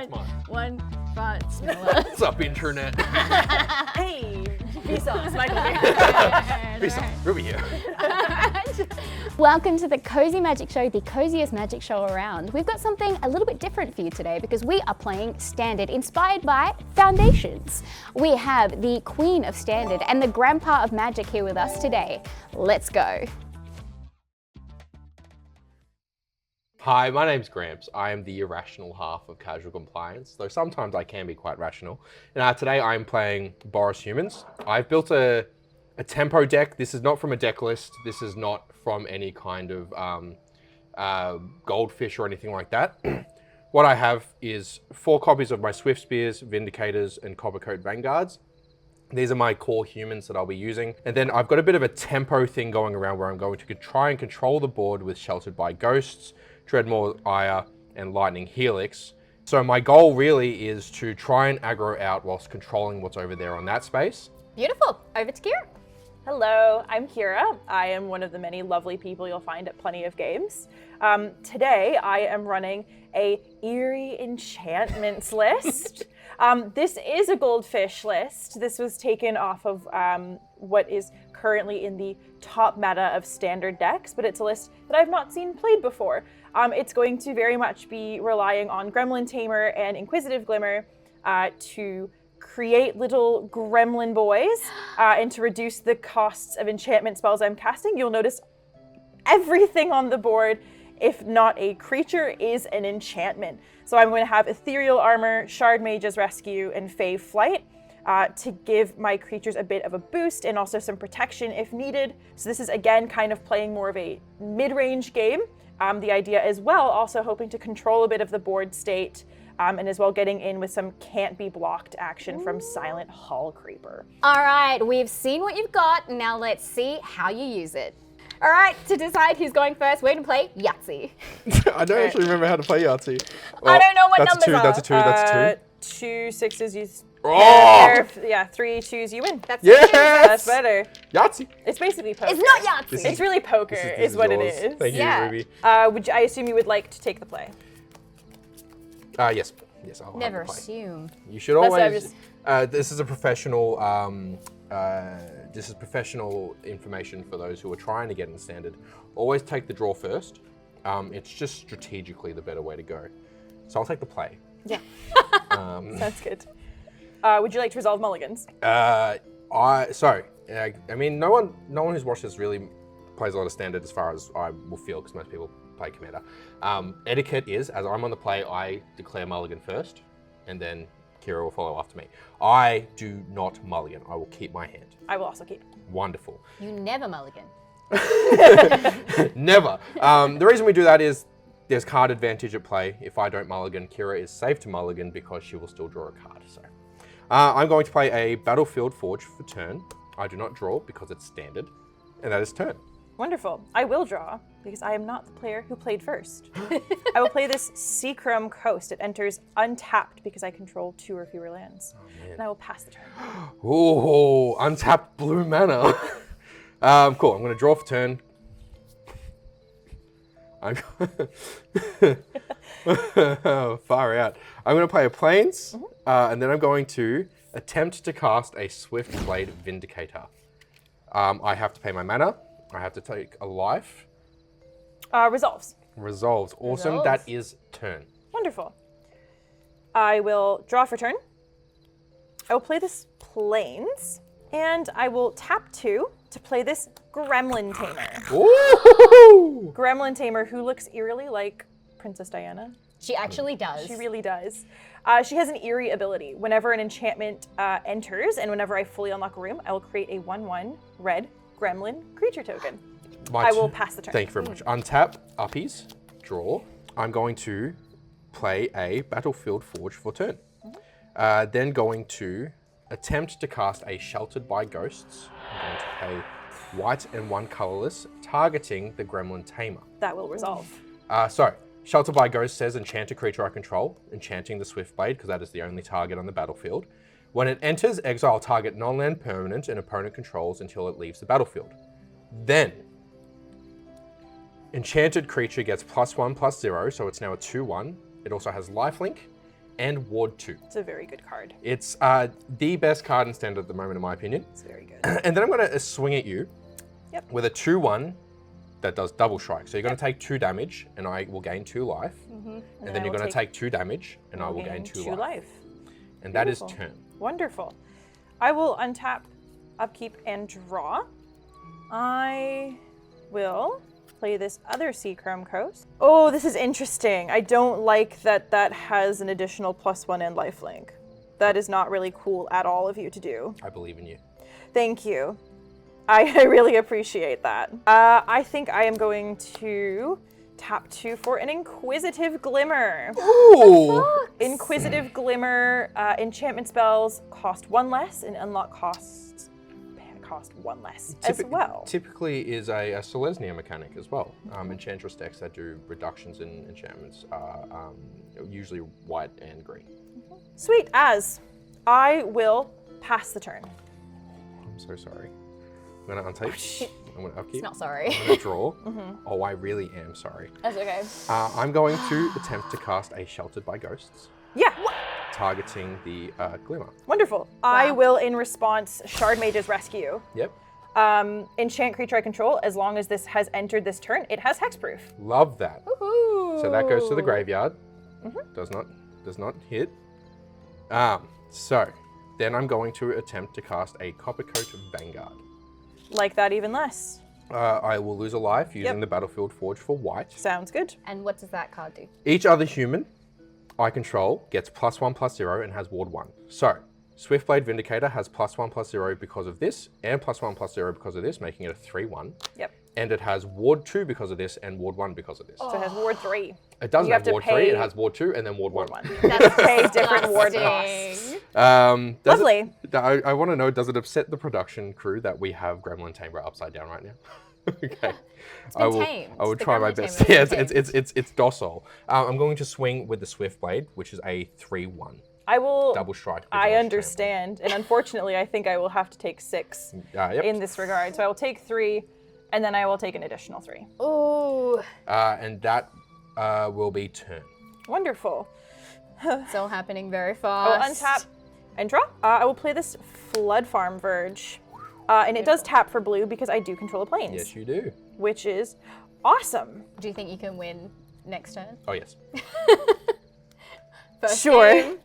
That's mine. One fart smeller. What's up, internet? Hey, Vsauce, Michael here. Vsauce, Ruby here. Welcome to the Cozy Magic Show, the coziest magic show around. We've got something a little bit different for you today because we are playing Standard, inspired by Foundations. We have the Queen of Standard and the Grandpa of Magic here with us today. Let's go. Hi, my name's Gramps. I am the irrational half of Casual Compliance, though sometimes I can be quite rational. And today I'm playing Boros Humans. I've built a tempo deck. This is not from a deck list. This is not from any kind of goldfish or anything like that. What I have is 4 copies of my Swift Spears, Vindicators, and Coppercoat Vanguards. These are my core humans that I'll be using. And then I've got a bit of a tempo thing going around where I'm going to try and control the board with Sheltered by Ghosts, Dreadmaw Ire, and Lightning Helix. So my goal really is to try and aggro out whilst controlling what's over there on that space. Beautiful. Over to Kira. Hello, I'm Kira. I am one of the many lovely people you'll find at Plenty of Games. Today I am running a Eerie Enchantments list. This is a goldfish list. This was taken off of what is currently in the top meta of standard decks, but it's a list that I've not seen played before. It's going to very much be relying on Gremlin Tamer and Inquisitive Glimmer to create little gremlin boys and to reduce the costs of enchantment spells I'm casting. You'll notice everything on the board, if not a creature, is an enchantment. So I'm going to have Ethereal Armor, Shard Mage's Rescue, and Fae Flight to give my creatures a bit of a boost and also some protection if needed. So this is, again, kind of playing more of a mid-range game. The idea as well, also hoping to control a bit of the board state and as well getting in with some can't be blocked action from Silent Hall Creeper. All right, we've seen what you've got. Now let's see how you use it. All right, to decide who's going first, we're going to play Yahtzee. I don't actually remember how to play Yahtzee. I don't know what numbers are. That's a 2, that's a 2 6s, you... Oh! Yeah, 3 2s, you win. That's Yes! That's better. Yahtzee! It's basically poker. It's not Yahtzee. It's really poker, This is what yours. it is. Thank you, Yeah. Ruby. I assume you would like to take the play. Yes, I'll Never have the play. assume. You should That's what I always. This is a professional. This is professional information for those who are trying to get in standard. Always take the draw first. It's just strategically the better way to go. So I'll take the play. Yeah. Sounds good. Would you like to resolve mulligans? I mean, no one who's watched this really plays a lot of standard as far as I will feel, because most people play Commander. Etiquette is, as I'm on the play, I declare mulligan first, and then Kira will follow after me. I do not mulligan. I will keep my hand. I will also keep. Wonderful. You never mulligan. Never. The reason we do that is there's card advantage at play. If I don't mulligan, Kira is safe to mulligan because she will still draw a card. So I'm going to play a Battlefield Forge for turn. I do not draw because it's standard, and that is turn. Wonderful. I will draw because I am not the player who played first. I will play this Seacrum Coast. It enters untapped because I control 2 or fewer lands. Oh, man. And I will pass the turn. Ooh, untapped blue mana. Cool, I'm going to draw for turn. I'm far out. I'm going to play a Plains, and then I'm going to attempt to cast a Swift Blade Vindicator. I have to pay my mana. I have to take a life. Resolves. Resolves. Awesome. Resolves. That is turn. Wonderful. I will draw for turn. I will play this Plains, and I will tap 2 to play this Gremlin Tamer. Ooh! Gremlin Tamer, who looks eerily like Princess Diana. She actually does. She really does. She has an Eerie ability. Whenever an enchantment enters, and whenever I fully unlock a room, I will create a 1/1 red Gremlin creature token. I will pass the turn. Thank you very much. Untap, uppies, draw. I'm going to play a Battlefield Forge for turn. Then going to attempt to cast a Sheltered by Ghosts. I'm going to pay white and 1 colorless, targeting the Gremlin Tamer. That will resolve. So, Sheltered by Ghosts says enchant a creature I control, enchanting the Swift Blade, because that is the only target on the battlefield. When it enters, exile target non-land permanent an opponent controls until it leaves the battlefield. Then, enchanted creature gets +1/+0, so it's now a 2/1. It also has lifelink, and Ward 2. It's a very good card. It's the best card in Standard at the moment, in my opinion. It's very good. And then I'm going to swing at you with a 2/1 that does double strike. So you're going to take 2 damage, and I will gain 2 life. And then you're going to take 2 damage, and I will gain 2 life. And that is turn. Wonderful. I will untap, upkeep, and draw. I will play this other Seachrome Coast. Oh, this is interesting. I don't like that that has an additional +1 and lifelink. That is not really cool at all of you to do. I believe in you. Thank you. I really appreciate that. I think I am going to tap 2 for an Inquisitive Glimmer. Ooh! Inquisitive Glimmer enchantment spells cost 1 less and unlock cost 1 less as well. Typically is a Selesnya mechanic as well. Enchantress decks that do reductions in enchantments are usually white and green. Sweet as. I will pass the turn. I'm so sorry. I'm going to untake. I'm going to upkeep. It's not sorry. I'm going to draw. Oh, I really am sorry. That's okay. I'm going to attempt to cast a Sheltered by Ghosts, Yeah. targeting the Glimmer. Wonderful. I will, in response, Shard Mage's Rescue. Yep. Enchant creature I control. As long as this has entered this turn, it has hexproof. Love that. Woohoo! So that goes to the graveyard. Does not hit. So then I'm going to attempt to cast a Coppercoat Vanguard. Like that even less. I will lose a life using the Battlefield Forge for white. Sounds good. And what does that card do? Each other human I control gets +1/+0 and has Ward 1. So, Swiftblade Vindicator has +1/+0 because of this, and +1/+0 because of this, making it a 3/1. Yep. And it has Ward 2 because of this, and Ward 1 because of this. So it has Ward 3. It doesn't You have have to Ward 3, it has Ward 2, and then Ward 1. That's Pay different ward costs. Lovely. I want to know, does it upset the production crew that we have Gremlin Tamer upside down right now? Okay. I will The try my Gremlin best. Tamer Yeah, has been it's docile. I'm going to swing with the Swiftblade, which is a 3/1. I will. Double strike. I understand. And unfortunately, I think I will have to take 6 Yep. in this regard. So I will take 3, and then I will take an additional 3. Ooh. And that will be turn. Wonderful. It's all happening very I will fast. untap and draw. I will play this Flood Farm Verge. And it does tap for blue because I do control the planes. Yes, you do. Which is awesome. Do you think you can win next turn? Oh, yes. First Sure. game.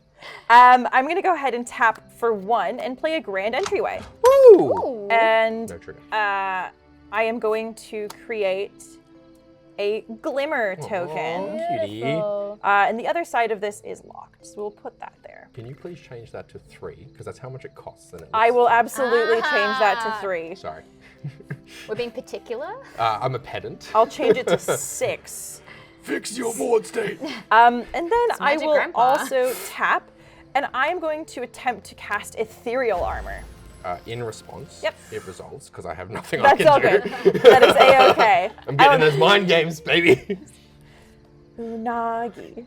I'm going to go ahead and tap for 1 and play a Grand Entryway. Woo! Ooh. And No trigger. I am going to create a Glimmer token. Cutie. Beautiful. And the other side of this is locked, so we'll put that there. Can you please change that to 3? Because that's how much it costs. And I will absolutely change that to 3. Sorry. We're being particular. I'm a pedant. I'll change it to 6. Fix your board state. And then I magic, will Grandpa. also tap, and I am going to attempt to cast Ethereal Armor. In response, Yep. it resolves because I have nothing That's I can all do. good. That is A-okay. I'm getting those mind games, baby. Unagi.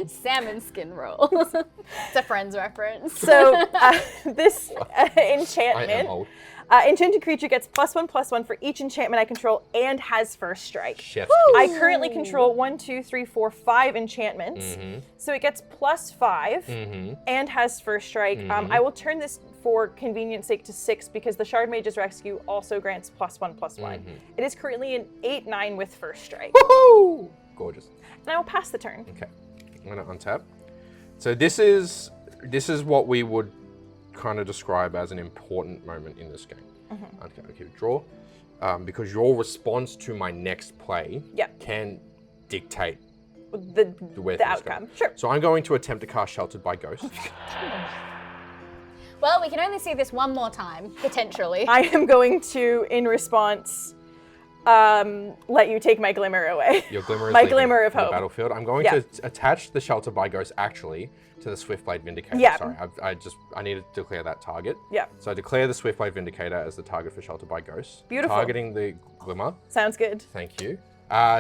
Salmon skin rolls. It's a Friends reference. So this I am enchantment, old. enchanted creature gets +1/+1 for each enchantment I control and has first strike. Chef's I kiss. currently control 1, 2, 3, 4, 5 enchantments. So it gets +5 and has first strike. I will turn this for convenience sake to 6 because the Shard Mage's Rescue also grants +1/+1. It is currently an 8/9 with first strike. Woohoo! Gorgeous. And I will pass the turn. Okay, I'm gonna untap. So this is what we would kind of describe as an important moment in this game. Okay, draw. Because your response to my next play can dictate The where things go. outcome. Sure. So I'm going to attempt to cast Sheltered by Ghosts. Well, we can only see this one more time, potentially. I am going to, in response, let you take my glimmer away. Your glimmer is My leaving glimmer of the hope. battlefield. I'm going to attach the Shelter by Ghost actually to the Swiftblade Vindicator. Yeah. Sorry, I need to declare that target. Yeah. So I declare the Swiftblade Vindicator as the target for Shelter by Ghost. Beautiful. Targeting the glimmer. Sounds good. Thank you.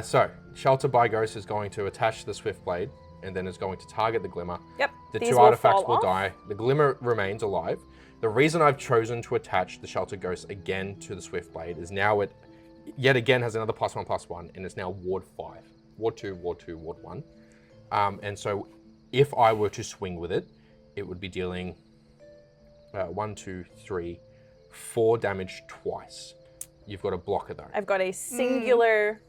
So Shelter by Ghost is going to attach the Swiftblade and then is going to target the glimmer. Yep. The These 2 will artifacts fall will off. die. The glimmer remains alive. The reason I've chosen to attach the Shelter Ghost again to the Swiftblade is now it yet again has another +1/+1 and it's now Ward 5. Ward 2, Ward 2, Ward 1. And so if I were to swing with it, it would be dealing 1, 2, 3, 4 damage twice. You've got a blocker though. I've got a singular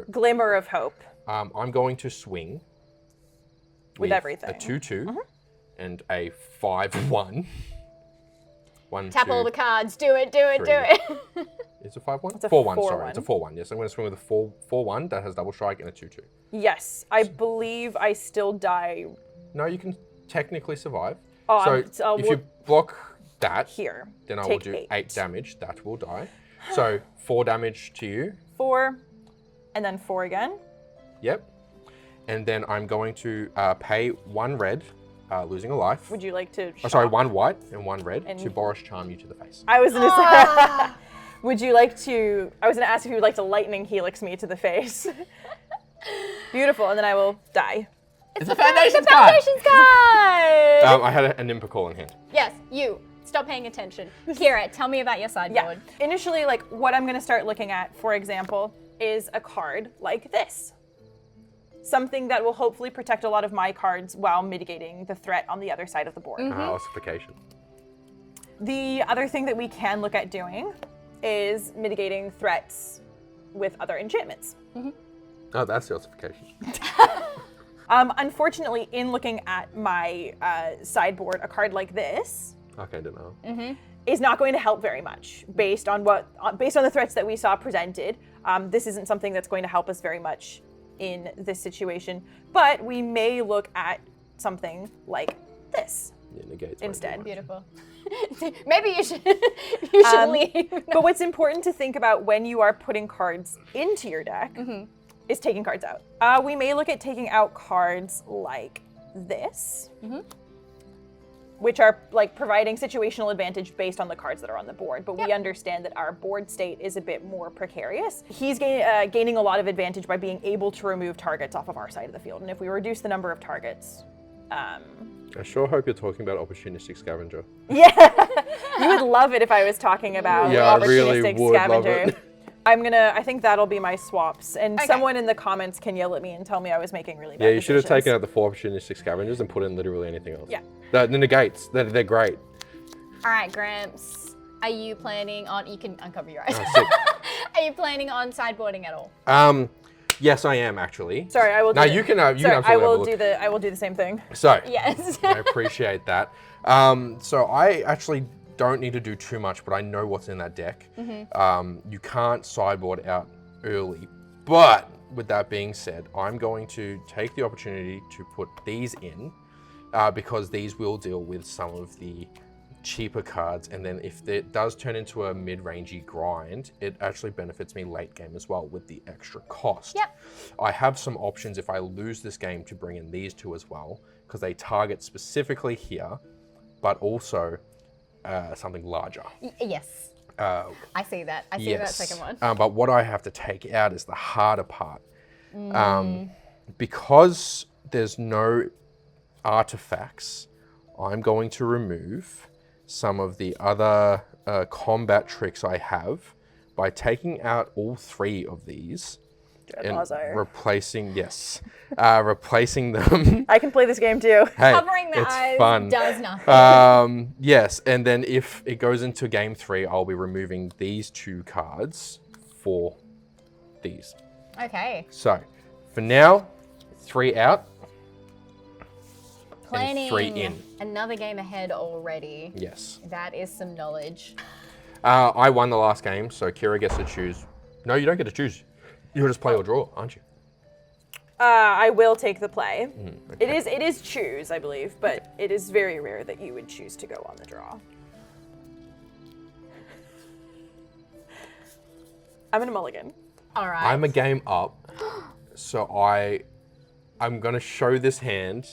glimmer of hope. I'm going to swing with everything. A 2/2 and a 5/1. Tap all the cards. Do it. Do it. Do it. Is it 5/1? It's a 4/1. Sorry, 4/1. it's a 4/1. Yes, I'm going to swing with a 4/1 that has double strike and a 2/2. Yes, I believe I still die No, you can technically survive. Oh, so if you block that, here. then I will Take do 8 damage. That will die. So 4 damage to you. 4, and then 4 again. Yep. And then I'm going to pay 1 red, losing a life. Would you like to? Oh, sorry, 1 white and 1 red to Boros charm you to the face. I was gonna say. Would you like to? I was gonna ask if you would like to lightning helix me to the face. Beautiful, and then I will die. It's the Foundations card! I had a Nimpa call in hand. Yes, you. Stop paying attention. Kira, tell me about your sideboard. Yeah. Initially, like what I'm gonna start looking at, for example, is a card like this. Something that will hopefully protect a lot of my cards while mitigating the threat on the other side of the board. Ossification. The other thing that we can look at doing is mitigating threats with other enchantments. Oh, that's the ossification. Unfortunately, in looking at my sideboard, a card like this Okay, don't know. is not going to help very much based on the threats that we saw presented. This isn't something that's going to help us very much in this situation, but we may look at something like this instead. Beautiful. Maybe you should leave. But what's important to think about when you are putting cards into your deck is taking cards out. We may look at taking out cards like this, which are like providing situational advantage based on the cards that are on the board. But we understand that our board state is a bit more precarious. He's gaining a lot of advantage by being able to remove targets off of our side of the field. And if we reduce the number of targets, I sure hope you're talking about opportunistic scavenger. Yeah, you would love it if I was talking about I really opportunistic would scavenger. love it. I think that'll be my swaps. And someone in the comments can yell at me and tell me I was making really bad Yeah, you should have decisions. taken out the 4 opportunistic scavengers and put in literally anything else. Yeah. The negates, they're great. All right, Gramps. Are you planning on? You can uncover your eyes. Sick. Are you planning on sideboarding at all? Yes, I am actually. Sorry, I will. No, you can. You can absolutely I will do the same thing. So Yes. I appreciate that. So I actually don't need to do too much, but I know what's in that deck. You can't sideboard out early, but with that being said, I'm going to take the opportunity to put these in because these will deal with some of the cheaper cards, and then if it does turn into a mid-rangey grind, it actually benefits me late game as well with the extra cost. Yep. I have some options if I lose this game to bring in these two as well, because they target specifically here, but also something larger. Yes. I see that. I see that second one. But what I have to take out is the harder part. Because there's no artifacts, I'm going to remove some of the other combat tricks I have by taking out all 3 of these and replacing them. I can play this game too. Hey, Covering the it's eyes fun. does nothing. Yes, and then if it goes into game 3, I'll be removing these 2 cards for these. Okay. So, for now, 3 out. Planning and 3 in. Another game ahead already. Yes. That is some knowledge. I won the last game, so Kira gets to choose. No, you don't get to choose. You'll just play or draw, aren't you? I will take the play. Okay. It is choose, I believe, but it is very rare that you would choose to go on the draw. I'm gonna mulligan. All right. I'm a game up, so I'm gonna show this hand.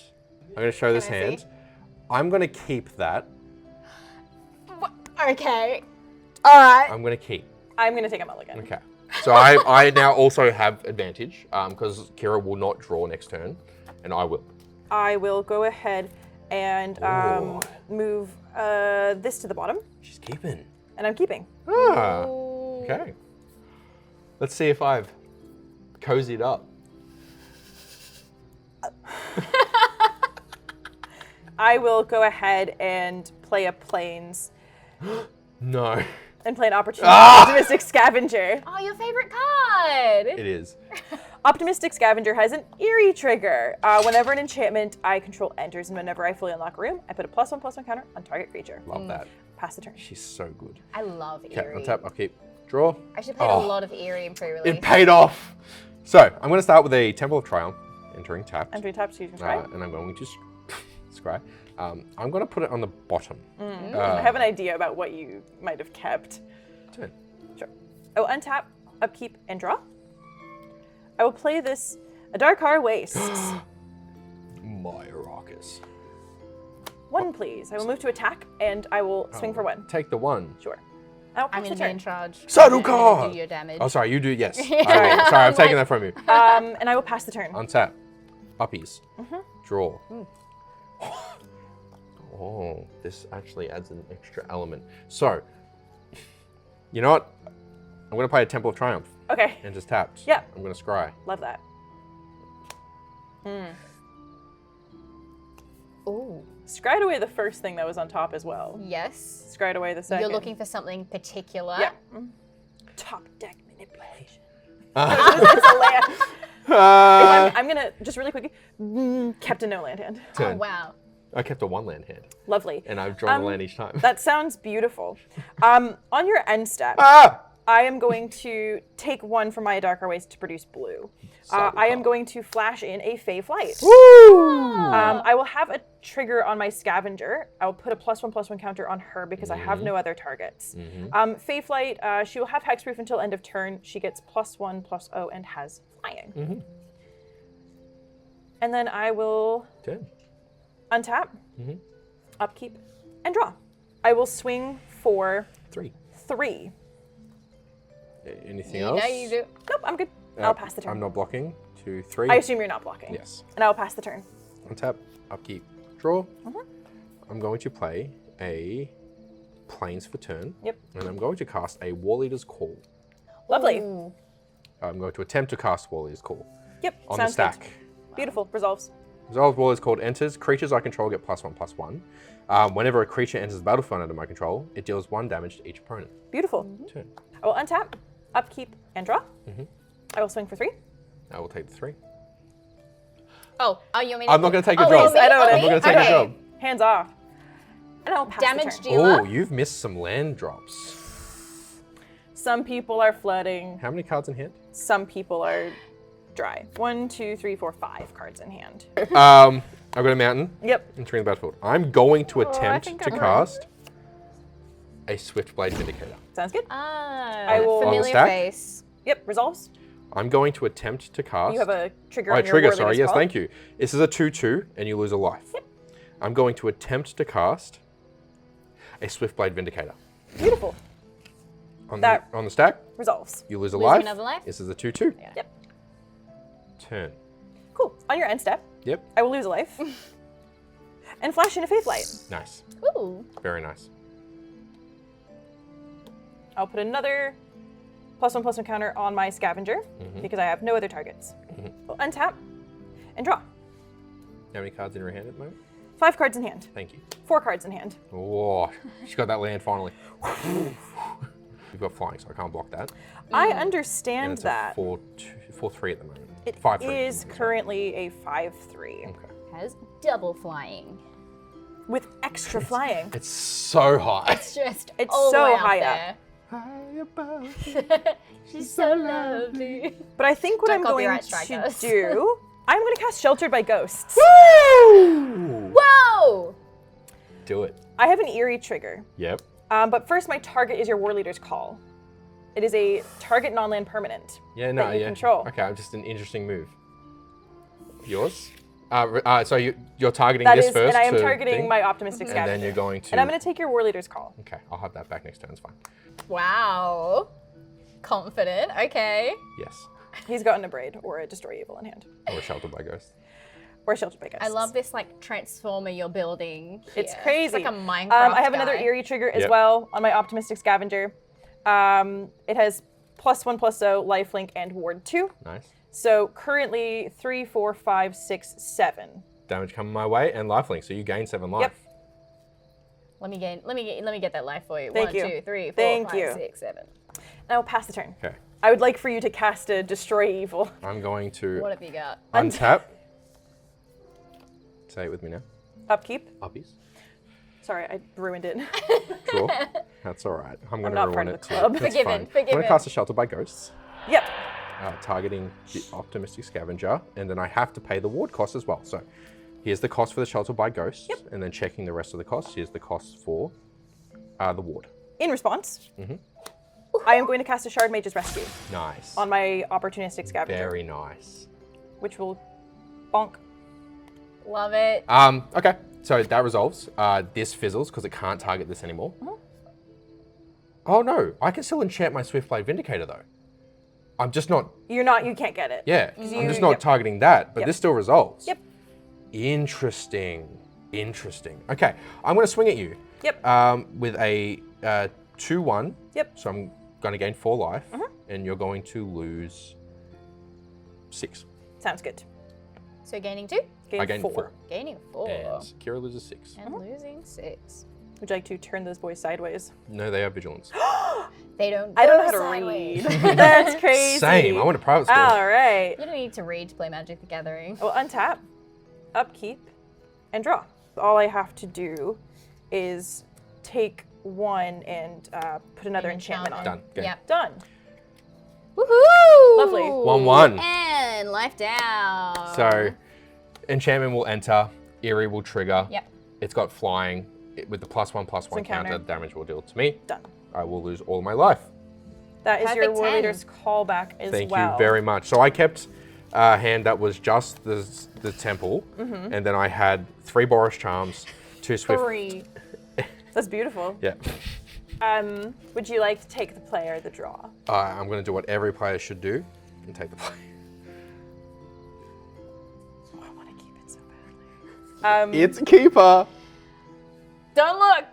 I'm gonna show this I hand. see? I'm gonna keep that. Okay. All right. I'm gonna keep. I'm gonna take a mulligan. Okay. So I now also have advantage because Kira will not draw next turn, and I will. I will go ahead and move this to the bottom, She's keeping. and I'm keeping. Ah. Okay. Let's see if I've cozied up. I will go ahead and play a plains No. and play an opportunistic scavenger. Oh, your favorite card. It is. Optimistic Scavenger has an Eerie trigger. Whenever an enchantment I control enters and whenever I fully unlock a room, I put a +1/+1 counter on target creature. Love that. Pass the turn. She's so good. I love Okay, Eerie. untap, upkeep, draw. I should play a lot of Eerie in pre-release. It paid off. So I'm going to start with a Temple of Triumph, entering tapped. Entry tap, so you can try. And I'm going to scry. I'm going to put it on the bottom. I have an idea about what you might have kept. Turn. Sure. I will untap, upkeep, and draw. I will play this Adarkar Wastes. My Arrakis. 1, please. I will move to attack, and I will swing for 1. Take the 1. Sure. I will pass I'm the going to be in turn. charge. Saddle I'm gonna card! Do your damage. Oh, sorry, you do, yes. Sorry, I've taken that from you. And I will pass the turn. Untap. Uppies. Draw. Oh, this actually adds an extra element. So, you know what? I'm going to play a Temple of Triumph Okay. and just tapped. Yeah. I'm going to scry. Love that. Ooh, Scryed away the first thing that was on top as well. yes. Scryed away the second. You're looking for something particular. Yeah. Top deck manipulation. It's a land. I'm gonna just really quickly kept a no land hand. Oh, Turn. wow. I kept a 1 land hand, Lovely. and I've drawn a land each time. That sounds beautiful. On your end step, Ah! I am going to take 1 from my Darker Waste to produce blue. I am going to flash in a Fey Flight. I will have a trigger on my Scavenger. I will put a +1/+1 counter on her because I have no other targets. Fey Flight, she will have Hexproof until end of turn. She gets +1/+0 and has flying. And then I will Turn. untap, upkeep, and draw. I will swing for 3. 3. Anything else? Yeah, you do. Nope, I'm good. I'll pass the turn. I'm not blocking. 2, 3. I assume you're not blocking. Yes. And I will pass the turn. Untap, upkeep, draw. I'm going to play a Plains for turn. Yep. And I'm going to cast a War Leader's Call. Lovely. Ooh. I'm going to attempt to cast War Leader's Call Yep. on sounds the stack. Good. Beautiful. Resolves. Resolved War Leader's Call enters. Creatures I control get +1/+1. Whenever a creature enters the battlefield under my control, it deals 1 damage to each opponent. Beautiful. Turn. I will untap, upkeep, and draw. I will swing for 3. I will take the 3. Oh, you want me to? I'm not going to take a Oh, job. me? I don't Oh, know. I'm not going to take Okay. a job. Hands off. And I will pass Damage the turn. dealer. Oh, you've missed some land drops. Some people are flooding. How many cards in hand? Some people are dry. 1, 2, 3, 4, 5 cards in hand. I've got a mountain Yep. entering the battlefield. I'm going to attempt think to I'm cast a Swiftblade Vindicator. Sounds good. I will- familiar On the stack? face. Yep. Resolves. I'm going to attempt to cast. You have a trigger Oh, on your trigger, War sorry. Leader's Yes, Call. thank you. This is a 2/2, and you lose a life. Yep. I'm going to attempt to cast a Swiftblade Vindicator. Beautiful. On That- the stack, Resolves. you lose a Losing life. another life? This is a 2/2. Yep. Turn. Cool. On your end step, Yep. I will lose a life. And flash in a Faith Light. Nice. Ooh. Very nice. I'll put another +1/+1 counter on my Scavenger because I have no other targets. I'll untap and draw. How many cards in your hand at the moment? 5 cards in hand. Thank you. 4 cards in hand. Oh, she got that land finally. You've got flying, so I can't block that. I And understand it's that. a 4/3 at the moment. It 5/3. is currently a 5/3 Okay. Has double flying. with extra flying. It's so high. It's just It's all so the way up high there. High above. She's so lovely. But I think what Don't I'm going copyright strike to us. do, I'm going to cast Sheltered by Ghosts. Woo! Whoa! Do it. I have an Eerie trigger. Yep. But first, my target is your War Leader's Call. It is a target non-land permanent. Yeah, no, that you yeah. control. Okay, just an interesting move. Yours? So you're targeting That this is, first. and I am to targeting thing, my Optimistic and Scavenger. then you're going to. And I'm going to take your War Leader's Call. Okay, I'll have that back next turn. It's fine. Wow. Confident. Okay. Yes. He's got an Abrade or a Destroy Evil in hand. Or Sheltered by Ghost. Or Sheltered by Ghosts. I love this like transformer you're building. It's here. crazy. It's like a Minecraft. I have another guy. Eerie trigger as Yep. well on my Optimistic Scavenger. It has +1/+0, lifelink, and ward 2. Nice. So currently 3, 4, 5, 6, 7. Damage coming my way and lifelink, so you gain 7 life. Yep. Let me get that life for you. Thank 1, you. 2, 3, 4, Thank 5, you. 6, 7. Now pass the turn. Okay. I would like for you to cast a Destroy Evil. I'm going to What have you got? untap. Say it with me now. Upkeep. Uppies. Sorry, I ruined it. Draw. That's all right. I'm going to not ruin part of it the too. club. That's Forgiven, fine. I'm forgiven. going to cast a Shelter by Ghosts, Yep. targeting the Optimistic Scavenger, and then I have to pay the ward cost as well. So here's the cost for the Shelter by Ghosts, and then checking the rest of the costs. Here's the cost for the ward. In response, I am going to cast a Shard Mage's Rescue Nice. on my Opportunistic Scavenger, Very nice. which will bonk. Love it. Okay, so that resolves. This fizzles because it can't target this anymore. Oh no, I can still enchant my Swiftblade Vindicator though. I'm just not, You can't get it. yeah, I'm just you- not yep. targeting that, but Yep. this still resolves. Yep. Interesting. Okay, I'm going to swing at you. Yep. With a 2-1. Yep. So I'm going to gain 4 life, and you're going to lose 6. Sounds good. So gaining 2, Gain I gained 4. 4. gaining 4, And Kira loses 6. and losing 6. Would you like to turn those boys sideways? No, they have vigilance. They don't. I don't know go how to sideways. read. That's crazy. Same. I went to private school. All right. You don't need to read to play Magic the Gathering. Well, untap, upkeep, and draw. All I have to do is take 1 and put another enchantment on. Done. Game. Yep. Done. Woohoo! Lovely. 1-1. And life down. So, enchantment will enter. Eerie will trigger. Yep. It's got flying. With the +1/+1 encounter. counter, damage will deal to me. Done. I will lose all my life. That is your Perfect War 10. Leader's callback as Thank well. you very much. So I kept a hand that was just the temple, and then I had 3 Boros charms, 2 Swift. 3. That's beautiful. Yeah. Would you like to take the play or the draw? I'm going to do what every player should do and take the play. Oh, I want to keep it so badly. It's a keeper. Don't look.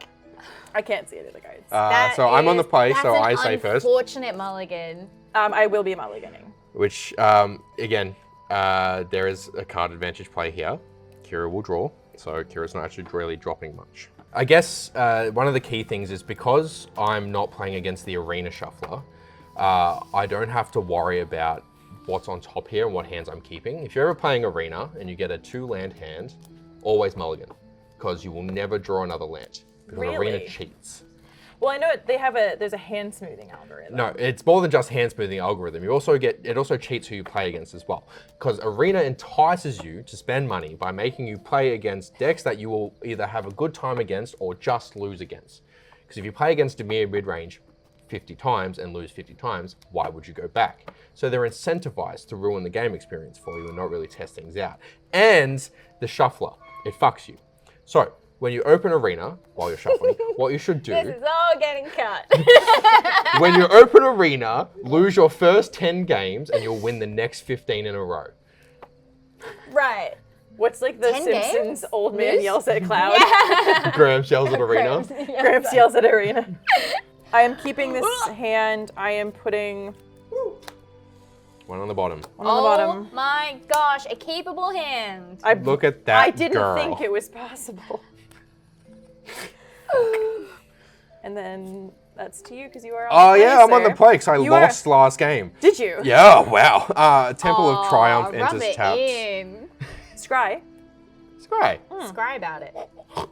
I can't see any of the cards. So I'm on the play, so I say first. Unfortunate mulligan. I will be mulliganing. Which, again, there is a card advantage play here. Kira will draw, so Kira's not actually really dropping much. I guess one of the key things is because I'm not playing against the Arena Shuffler, I don't have to worry about what's on top here and what hands I'm keeping. If you're ever playing Arena and you get a 2-land hand, always mulligan, because you will never draw another land. Because Arena Really? cheats. Well, I know there's a hand smoothing algorithm. No, it's more than just hand smoothing algorithm. You also it also cheats who you play against as well. Because Arena entices you to spend money by making you play against decks that you will either have a good time against or just lose against. Because if you play against Dimir mid-range 50 times and lose 50 times, why would you go back? So they're incentivized to ruin the game experience for you and not really test things out. And the shuffler, it fucks you. So when you open Arena while you're shuffling, what you should do, This is all getting cut. when you open Arena, lose your first 10 games and you'll win the next 15 in a row. Right. What's like the 10 Simpsons games? old man Lose? yells at Cloud? Graham yells at Arena. Gramps yells at Arena. I am keeping this hand. I am putting One on the bottom. one on the bottom. Oh my gosh, a keepable hand. Look at that I didn't girl. think it was possible. And then that's to you because you are on Oh the play, yeah, I'm on the sir. play because I You lost last game. Did you? Yeah, wow. Temple of Triumph Aw, rub enters it tapped. in. Scry. It's great. Scry about it. What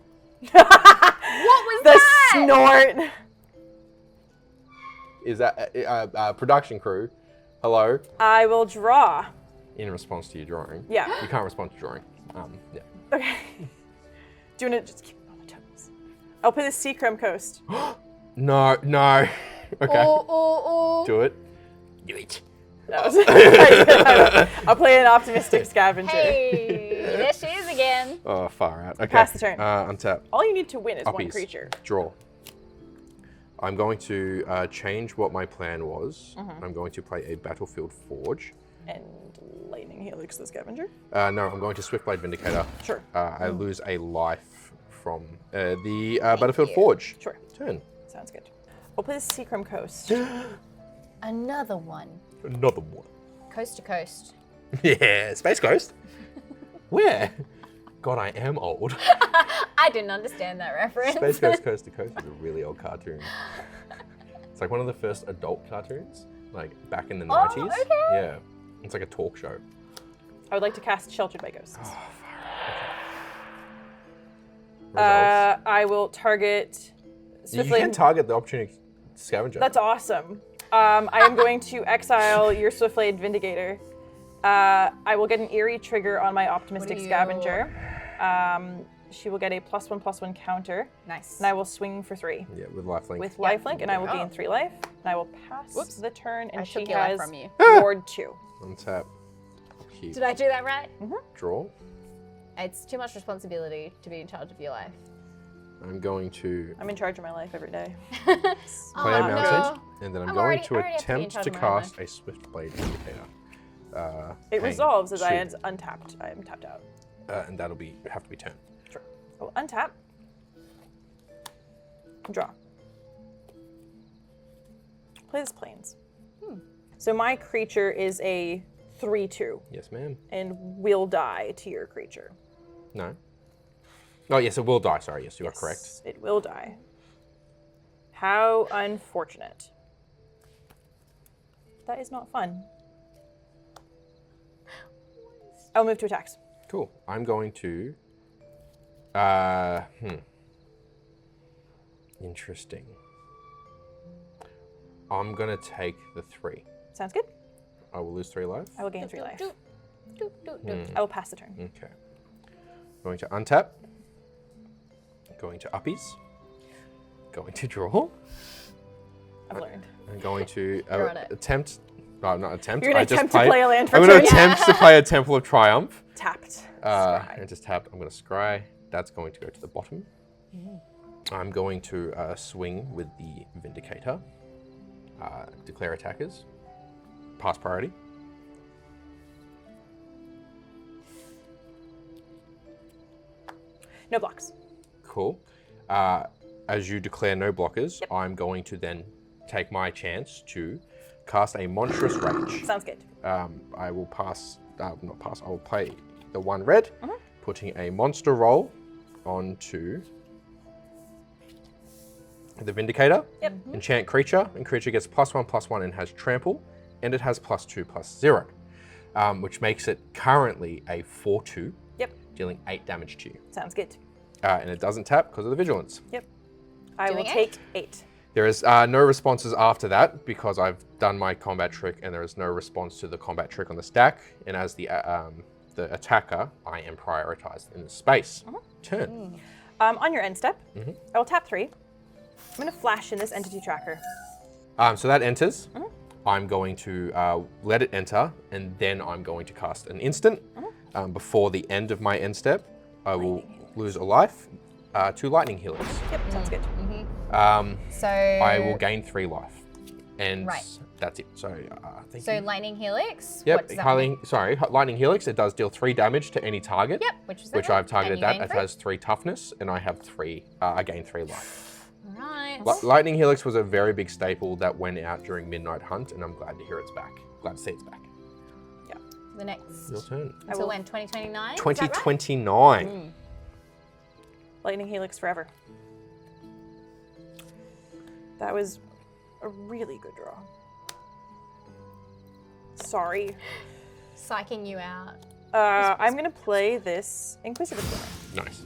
was the that? snort? Is that production crew? Hello. I will draw. In response to your drawing. Yeah. You can't respond to drawing. Yeah. Okay. Do you want to just keep it on the toes? I'll play the Seacrum Coast. No. Okay. Oh. Do it. Do it. That was I'll play an Optimistic Scavenger. Hey, there she is again. Oh, far out. Okay. Pass the turn. Untap. All you need to win is one Uppies. creature. Draw. I'm going to change what my plan was. Mm-hmm. I'm going to play a Battlefield Forge. And Lightning Helix the Scavenger. No, I'm going to Swiftblade Vindicator. Sure. I lose a life from the Battlefield Forge. Sure. Turn. Sounds good. I'll play the Seacrum Coast. Another one. Another one. Coast to coast. Yeah, Space Ghost. Where? God, I am old. I didn't understand that reference. Space Ghost Coast to Coast is a really old cartoon. It's like one of the first adult cartoons, like back in the 90s. okay. Yeah. It's like a talk show. I would like to cast Sheltered by Ghosts. Oh, Results. I will target You swiftly. can target the opportunity scavenger. That's awesome. I am going to exile your Swiftblade Vindicator. I will get an Eerie trigger on my Optimistic Scavenger. She will get a +1/+1 counter. Nice. And I will swing for 3. Yeah, with lifelink. With lifelink, and I will gain 3 life. And I will pass the turn, and I she took your life has from you. Ward 2. Untap. Keep. Did I do that right? Draw. It's too much responsibility to be in charge of your life. I'm going to I'm in charge of my life every day. play a Oh, mountain, no. and then I'm I'm going already- to I already have to be in attempt charge to of my own cast a Swiftblade Vindicator. It paying resolves as I 2. am untapped. I am tapped out. And that'll have to be turn. Sure. I will untap. Draw. Play this Plains. So my creature is a 3/2 Yes, ma'am. and will die to your creature. No. Oh, yes, it will die. Sorry, yes, you are correct. Yes, it will die. How unfortunate. That is not fun. I'll move to attacks. Cool. I'm going to. Interesting. I'm gonna take the 3. Sounds good. I will lose 3 life. I will gain 3 life. Doop, doop, doop, doop. I will pass the turn. Okay. Going to untap. Going to uppies. Going to draw. I've learned. I'm going to You're on it. attempt. No, not attempt. You're gonna I just attempt to played- play a land for I'm going to turn. attempt to play a Temple of Triumph. Tapped. And just tapped. I'm going to scry. That's going to go to the bottom. I'm going to swing with the Vindicator. Declare attackers. Pass priority. No blocks. Cool. As you declare no blockers, I'm going to then take my chance to cast a Monstrous Rage. Sounds good. I will pass, not pass, I will play the 1 red, putting a monster roll onto the Vindicator. Yep. Enchant creature, and creature gets +1/+1 and has trample, and it has +2/+0, which makes it currently a 4/2, Yep. dealing 8 damage to you. Sounds good. And it doesn't tap because of the vigilance. Yep. I will Doing 8? take 8. There is no responses after that because I've done my combat trick and there is no response to the combat trick on the stack. And as the attacker, I am prioritized in the space. Turn. On your end step, I will tap 3. I'm going to flash in this entity tracker. So that enters. I'm going to let it enter, and then I'm going to cast an instant. Before the end of my end step, I will lose a life. 2 lightning healers. Yep, sounds good. So I will gain 3 life, and Right. that's it. So thank So you. lightning helix. Yep, What does that mean? lightning helix. It does deal 3 damage to any target. Yep, which is Which okay. I've targeted And you that. gain It 3? has 3 toughness, and I have 3. I gain 3 life. Right. Lightning helix was a very big staple that went out during Midnight Hunt, and I'm glad to hear it's back. Glad to see it's back. The next. Your turn. Until when? 2029? 2029. Lightning Helix forever. That was a really good draw. Sorry. Psyching you out. I'm going to play this Inquisitive Glimmer. Nice.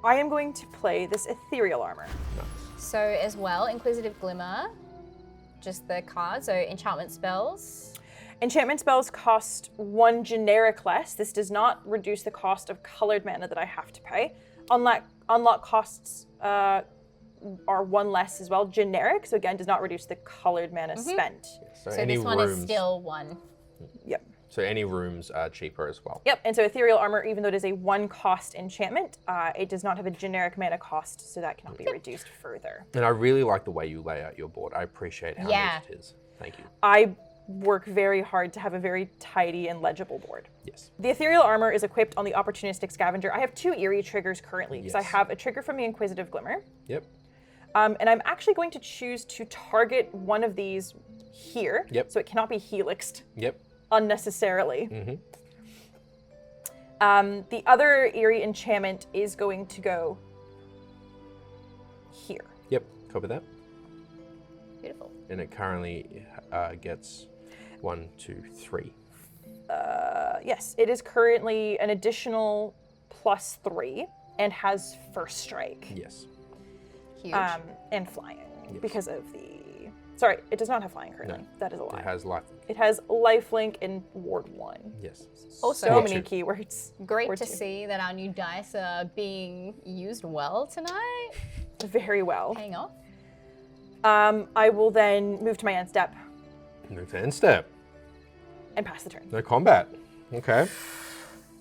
I am going to play this Ethereal Armor. So as well, Inquisitive Glimmer, just the card, so enchantment spells. Enchantment spells cost 1 generic less. This does not reduce the cost of colored mana that I have to pay. Unlock costs are 1 less as well. Generic, so again, does not reduce the colored mana spent. So, So any this one rooms, is still 1. Yep. So any rooms are cheaper as well. Yep, and so Ethereal Armor, even though it is a 1 cost enchantment, it does not have a generic mana cost, so that cannot be reduced further. And I really like the way you lay out your board. I appreciate how Yeah. neat it is. Thank you. I work very hard to have a very tidy and legible board. Yes. The Ethereal Armor is equipped on the Opportunistic Scavenger. I have 2 Eerie triggers currently, because I Yes. have a trigger from the Inquisitive Glimmer, Yep. and I'm actually going to choose to target one of these here. Yep. So it cannot be helixed Yep. unnecessarily. Mm-hmm. The other Eerie enchantment is going to go here. Yep. Copy that. Beautiful. And it currently gets 1, 2, 3. Yes, it is currently an additional +3 and has first strike. Yes. Huge. And flying Yes. because of the. Sorry, it does not have flying currently. No. That is a lie. It has life. It has lifelink and ward 1. Yes. Also- So Ward many 2. keywords. Great Ward to 2. see that our new dice are being used well tonight. Very well. Paying off. I will then move to my end step Move to end step. and pass the turn. No combat. Okay.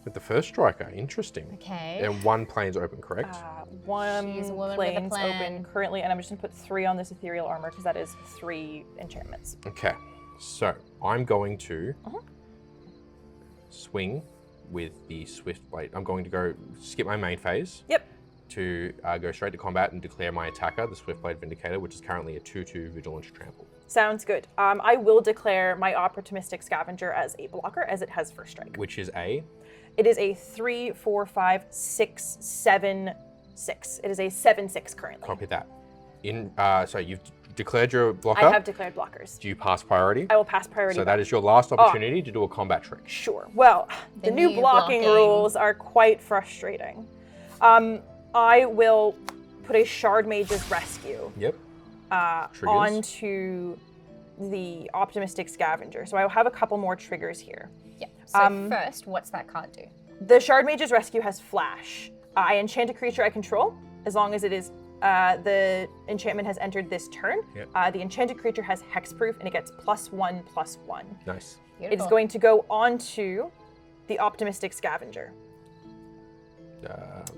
With the first striker. Interesting. Okay. And 1 plane's open, correct? One She's a woman with a plane's plan. open currently, and I'm just going to put 3 on this ethereal armor because that is 3 enchantments. Okay. So I'm going to swing with the swift blade. I'm going to go skip my main phase. Yep. To go straight to combat and declare my attacker, the Swiftblade Vindicator, which is currently a 2/2 Vigilance Trample. Sounds good. I will declare my Opportunistic Scavenger as a blocker, as it has first strike. Which is a. It is a 3, 4, 5, 6, 7, 6. It is a 7/6 currently. Copy that. So you've declared your blocker. I have declared blockers. Do you pass priority? I will pass priority. So back. that is your last opportunity to do a combat trick. Sure. Well, the new new blocking blocking. rules are quite frustrating. I will put a Shard Mage's Rescue Yep. Triggers. onto the Optimistic Scavenger. So I will have a couple more triggers here. Yeah. So first, what's that card do? The Shard Mage's Rescue has Flash. I enchant a creature I control as long as it is the enchantment has entered this turn. Yep. The enchanted creature has hexproof and it gets +1/+1. Nice. It's going to go onto the Optimistic Scavenger.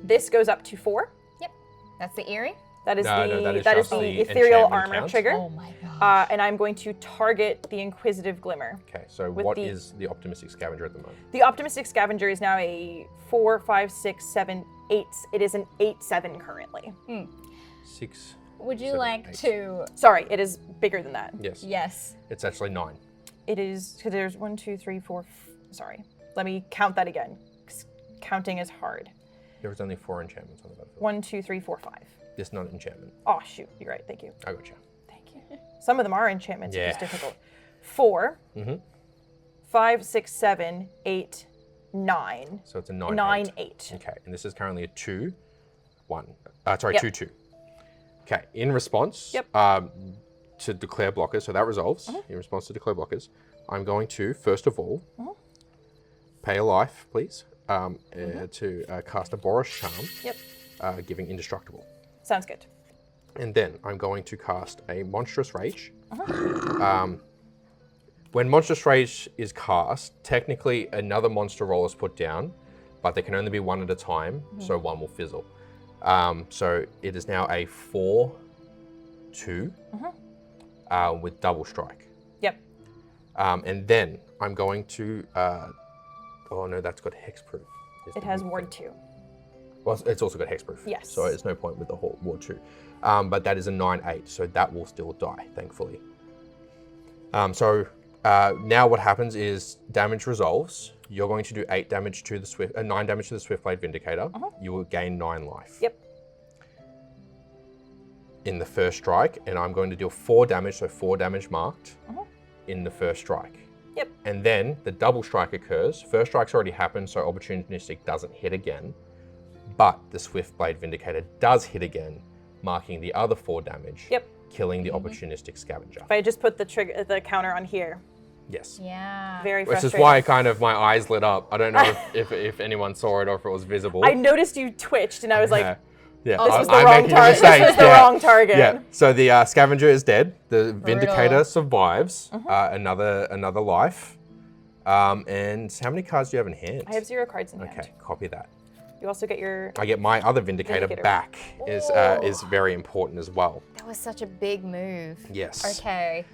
This goes up to 4. Yep. That's the Eerie. That is No, that is that is just the the ethereal enchantment armor count. trigger. Oh my god. And I'm going to target the Inquisitive Glimmer. Okay. So With what the- is the Optimistic Scavenger at the moment? The Optimistic Scavenger is now a 4, 5, 6, 7, 8. It is an 8/7 currently. 6. Would you 7, like 8. to? Sorry, it is bigger than that. Yes. Yes. It's actually 9. It is, because there's 1, 2, 3, 4. Sorry. Let me count that again. 'Cause counting is hard. There was only 4 enchantments on the battlefield. 1, 2, 3, 4, 5. This is not an enchantment. Oh, shoot. You're right. Thank you. I gotcha. Thank you. Some of them are enchantments, which is Yeah. difficult. 4, Mhm. 5, 6, 7, 8, 9. So it's a 9. 9, 8. Okay, and this is currently a 2, 1. Sorry, Yep. 2, 2. Okay, in response Yep. to declare blockers, so that resolves. In response to declare blockers, I'm going to, first of all, pay a life, please, to cast a Boros Charm, Yep. giving indestructible. Sounds good. And then I'm going to cast a Monstrous Rage. When Monstrous Rage is cast, technically another monster roll is put down, but they can only be 1 at a time, so 1 will fizzle. So it is now a 4/2 with double strike. Yep. And then I'm going to. Oh no, that's got hexproof. is It the has big ward thing. 2. Well, it's also got hexproof. Yes. So it's no point with the whole ward 2. But that is a 9/8, so that will still die, thankfully. Now what happens is damage resolves. You're going to do 8 damage to the 9 damage to the Swiftblade Vindicator. You will gain 9 life. Yep. In the first strike, and I'm going to deal 4 damage, so 4 damage marked in the first strike. Yep. And then the double strike occurs. First strike's already happened, so opportunistic doesn't hit again. But the Swiftblade Vindicator does hit again, marking the other 4 damage. Yep. Killing the opportunistic scavenger. If I just put the counter on here. Yes. Yeah. Very Which frustrating. is why kind of my eyes lit up. I don't know if anyone saw it or if it was visible. I noticed you twitched and I was like, Yeah. this was the I'm wrong making a target. This mistake. was the Yeah. wrong target. Yeah. So the scavenger is dead. The Vindicator Brutal. survives. Another life. And how many cards do you have in hand? I have 0 cards in hand. Okay, copy that. You also get your. I get my other Vindicator Vindicator. back. Is very important as well. That was such a big move. Yes. Okay.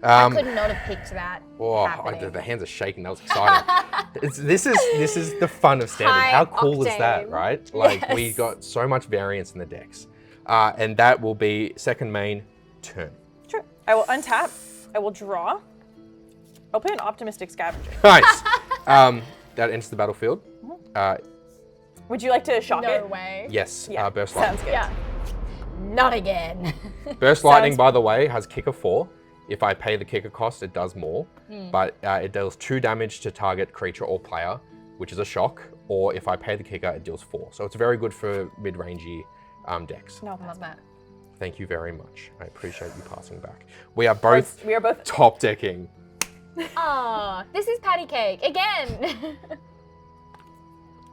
I could not have picked that. happening. The hands are shaking. That was exciting. This is the fun of standard. High How cool is that, octane. right? Like we Yes. got so much variance in the decks, and that will be second main turn. Sure. I will untap. I will draw. I'll play an optimistic scavenger. Nice. That enters the battlefield. Would you like to shock it? No way. Yes, Yeah, burst lightning. sounds good. Yeah. Not again. Burst lightning, Sounds- by the way, has kicker 4. If I pay the kicker cost, it does more. But it deals 2 damage to target creature or player, which is a shock. Or if I pay the kicker, it deals 4. So it's very good for mid-rangey decks. No, Love that. Thank you very much. I appreciate you passing back. We are both we are both. top decking. Oh, this is patty cake again.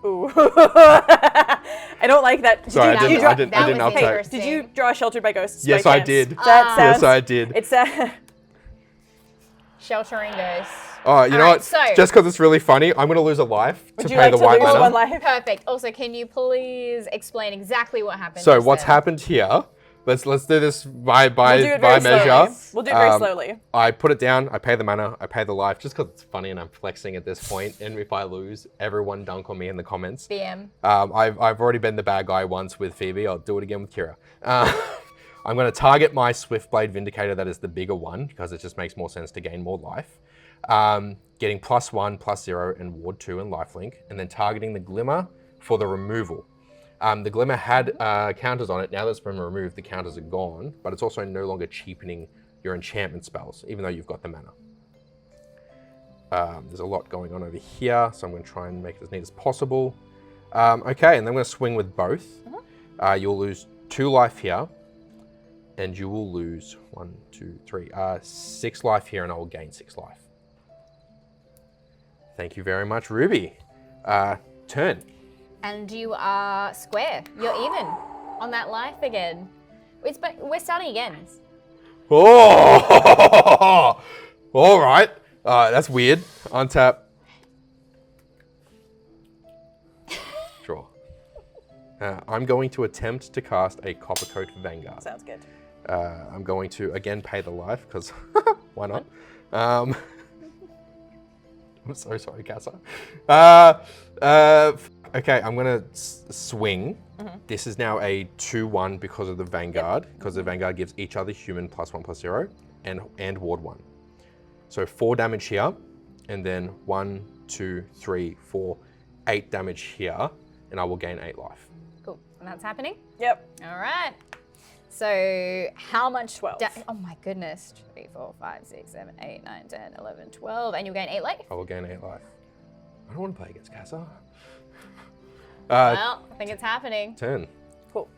Ooh. I don't like that. Sorry, I That didn't, was- I didn't, that I didn't was uptake. interesting. Did you draw Sheltered by Ghosts? Yes, by I chance? did. That sounds. Yes, I did. It's Sheltering ghosts. Oh, you know Alright, what? so- Just because it's really funny, I'm going to lose a life Would to you pay like the to white lose mana. one life? Perfect. Also, can you please explain exactly what happened? So just what's then? happened here? Let's do this by We'll do it very measure. slowly. We'll do it very Um, slowly. I put it down. I pay the mana. I pay the life, just because it's funny and I'm flexing at this point. And if I lose, everyone dunk on me in the comments. BM. I've already been the bad guy once with Phoebe. I'll do it again with Kira. I'm going to target my Swiftblade Vindicator. That is the bigger one because it just makes more sense to gain more life. Getting +1, +0, and Ward 2 and lifelink, and then targeting the Glimmer for the removal. The Glimmer had counters on it. Now that it's been removed, the counters are gone, but it's also no longer cheapening your enchantment spells, even though you've got the mana. There's a lot going on over here, so I'm going to try and make it as neat as possible. Okay, and then I'm going to swing with both. You'll lose 2 life here, and you will lose 1, 2, 3, 6 life here, and I will gain 6 life. Thank you very much, Ruby. Turn. And you are square. You're even on that life again. We're starting again. Oh! All right. That's weird. Untap. Draw. I'm going to attempt to cast a Coppercoat Vanguard. Sounds good. I'm going to, again, pay the life, because why not? I'm so sorry, Casa. Okay, I'm going to swing. This is now a 2-1 because of the Vanguard, because the Vanguard gives each other human +1/+0 and Ward 1. So 4 damage here, and then 1, 2, 3, 4, 8 damage here, and I will gain 8 life. Cool. And that's happening? Yep. All right. So how much? 12. Oh my goodness. 3, 4, 5, 6, 7, 8, 9, 10, 11, 12. And you'll gain 8 life? I will gain 8 life. I don't want to play against Casa. Well, I think it's happening. Turn. Cool.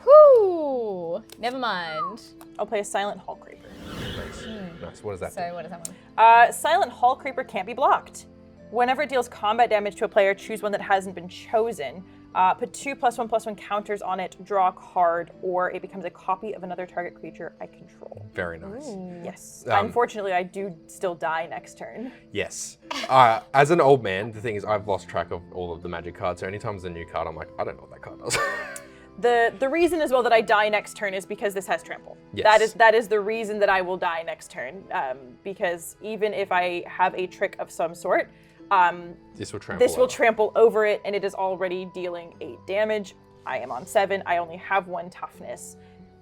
Whew. Never mind. I'll play a Silent Hall Creeper. Nice. Nice. What does that So what does that one? Silent Hall Creeper can't be blocked. Whenever it deals combat damage to a player, choose one that hasn't been chosen. Put 2 +1/+1 counters on it, draw a card, or it becomes a copy of another target creature I control. do? Very nice. Yes. Unfortunately, I do still die next turn. Yes. As an old man, the thing is I've lost track of all of the magic cards, so anytime there's a new card, I'm like, I don't know what that card does. The reason as well that I die next turn is because this has trample. Yes. That is the reason that I will die next turn. Because even if I have a trick of some sort, This will trample. this will over. trample over it, and it is already dealing 8 damage. I am on 7. I only have 1 toughness.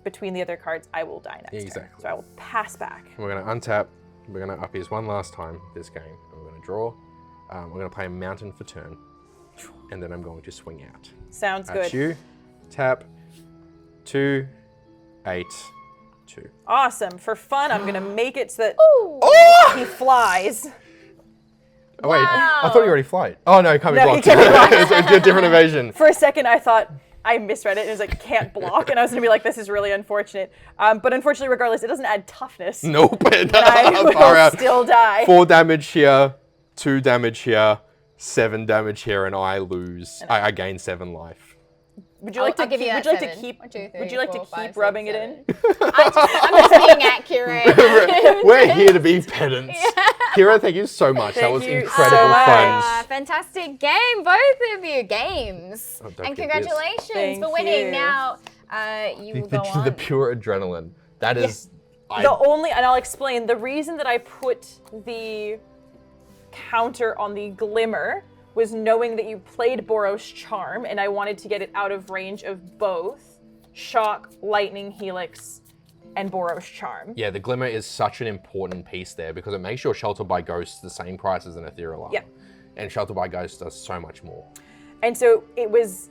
Between the other cards, I will die next turn. Exactly. So I will pass back. We're going to untap. We're going to up his one last time this game. And we're going to draw. We're going to play a mountain for turn. And then I'm going to swing out. Sounds At good. you. Tap. 2, 8, 2. Awesome. For fun, I'm going to make it so that Oh! he flies. Oh, wait. I Wow. thought you already flied. Oh, no, can't be No, blocked. he can't be blocked. It's a different evasion. For a second, I thought I misread it, and it was like, can't block. And I was going to be like, this is really unfortunate. But unfortunately, regardless, it doesn't add toughness. Nope. I Far will out. still die. 4 damage here, 2 damage here, 7 damage here, and I lose. I gain 7 life. Would you like to I'll give you keep? that Would you like to 7. keep? 1, 2, 3, Would you like to 4, 5, keep rubbing 6, it in? 7. I'm just being accurate. We're here to be pedants. Kira, thank you so much. That Thank was you incredible so much. fun. Fantastic game, both of you. Games. Oh, don't And get congratulations Thank for winning. you. Now, you will go on. The pure adrenaline. That is. And I'll explain, the reason that I put the counter on the Glimmer was knowing that you played Boros Charm, and I wanted to get it out of range of both Shock, Lightning, Helix, and Boros Charm. Yeah, the Glimmer is such an important piece there because it makes your Shelter by Ghost the same price as an Ethereal Armor. Yeah. And Shelter by Ghost does so much more. And so it was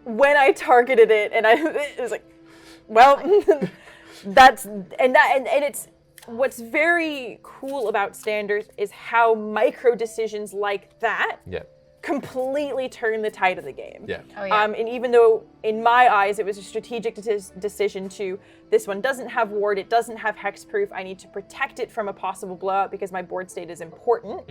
when I targeted it, and it was like, well, and it's what's very cool about Standard is how micro decisions like that Yeah. completely turn the tide of the game. Yeah. Oh, yeah. And even though in my eyes it was a strategic decision to, this one doesn't have ward, it doesn't have hexproof, I need to protect it from a possible blowout because my board state is important,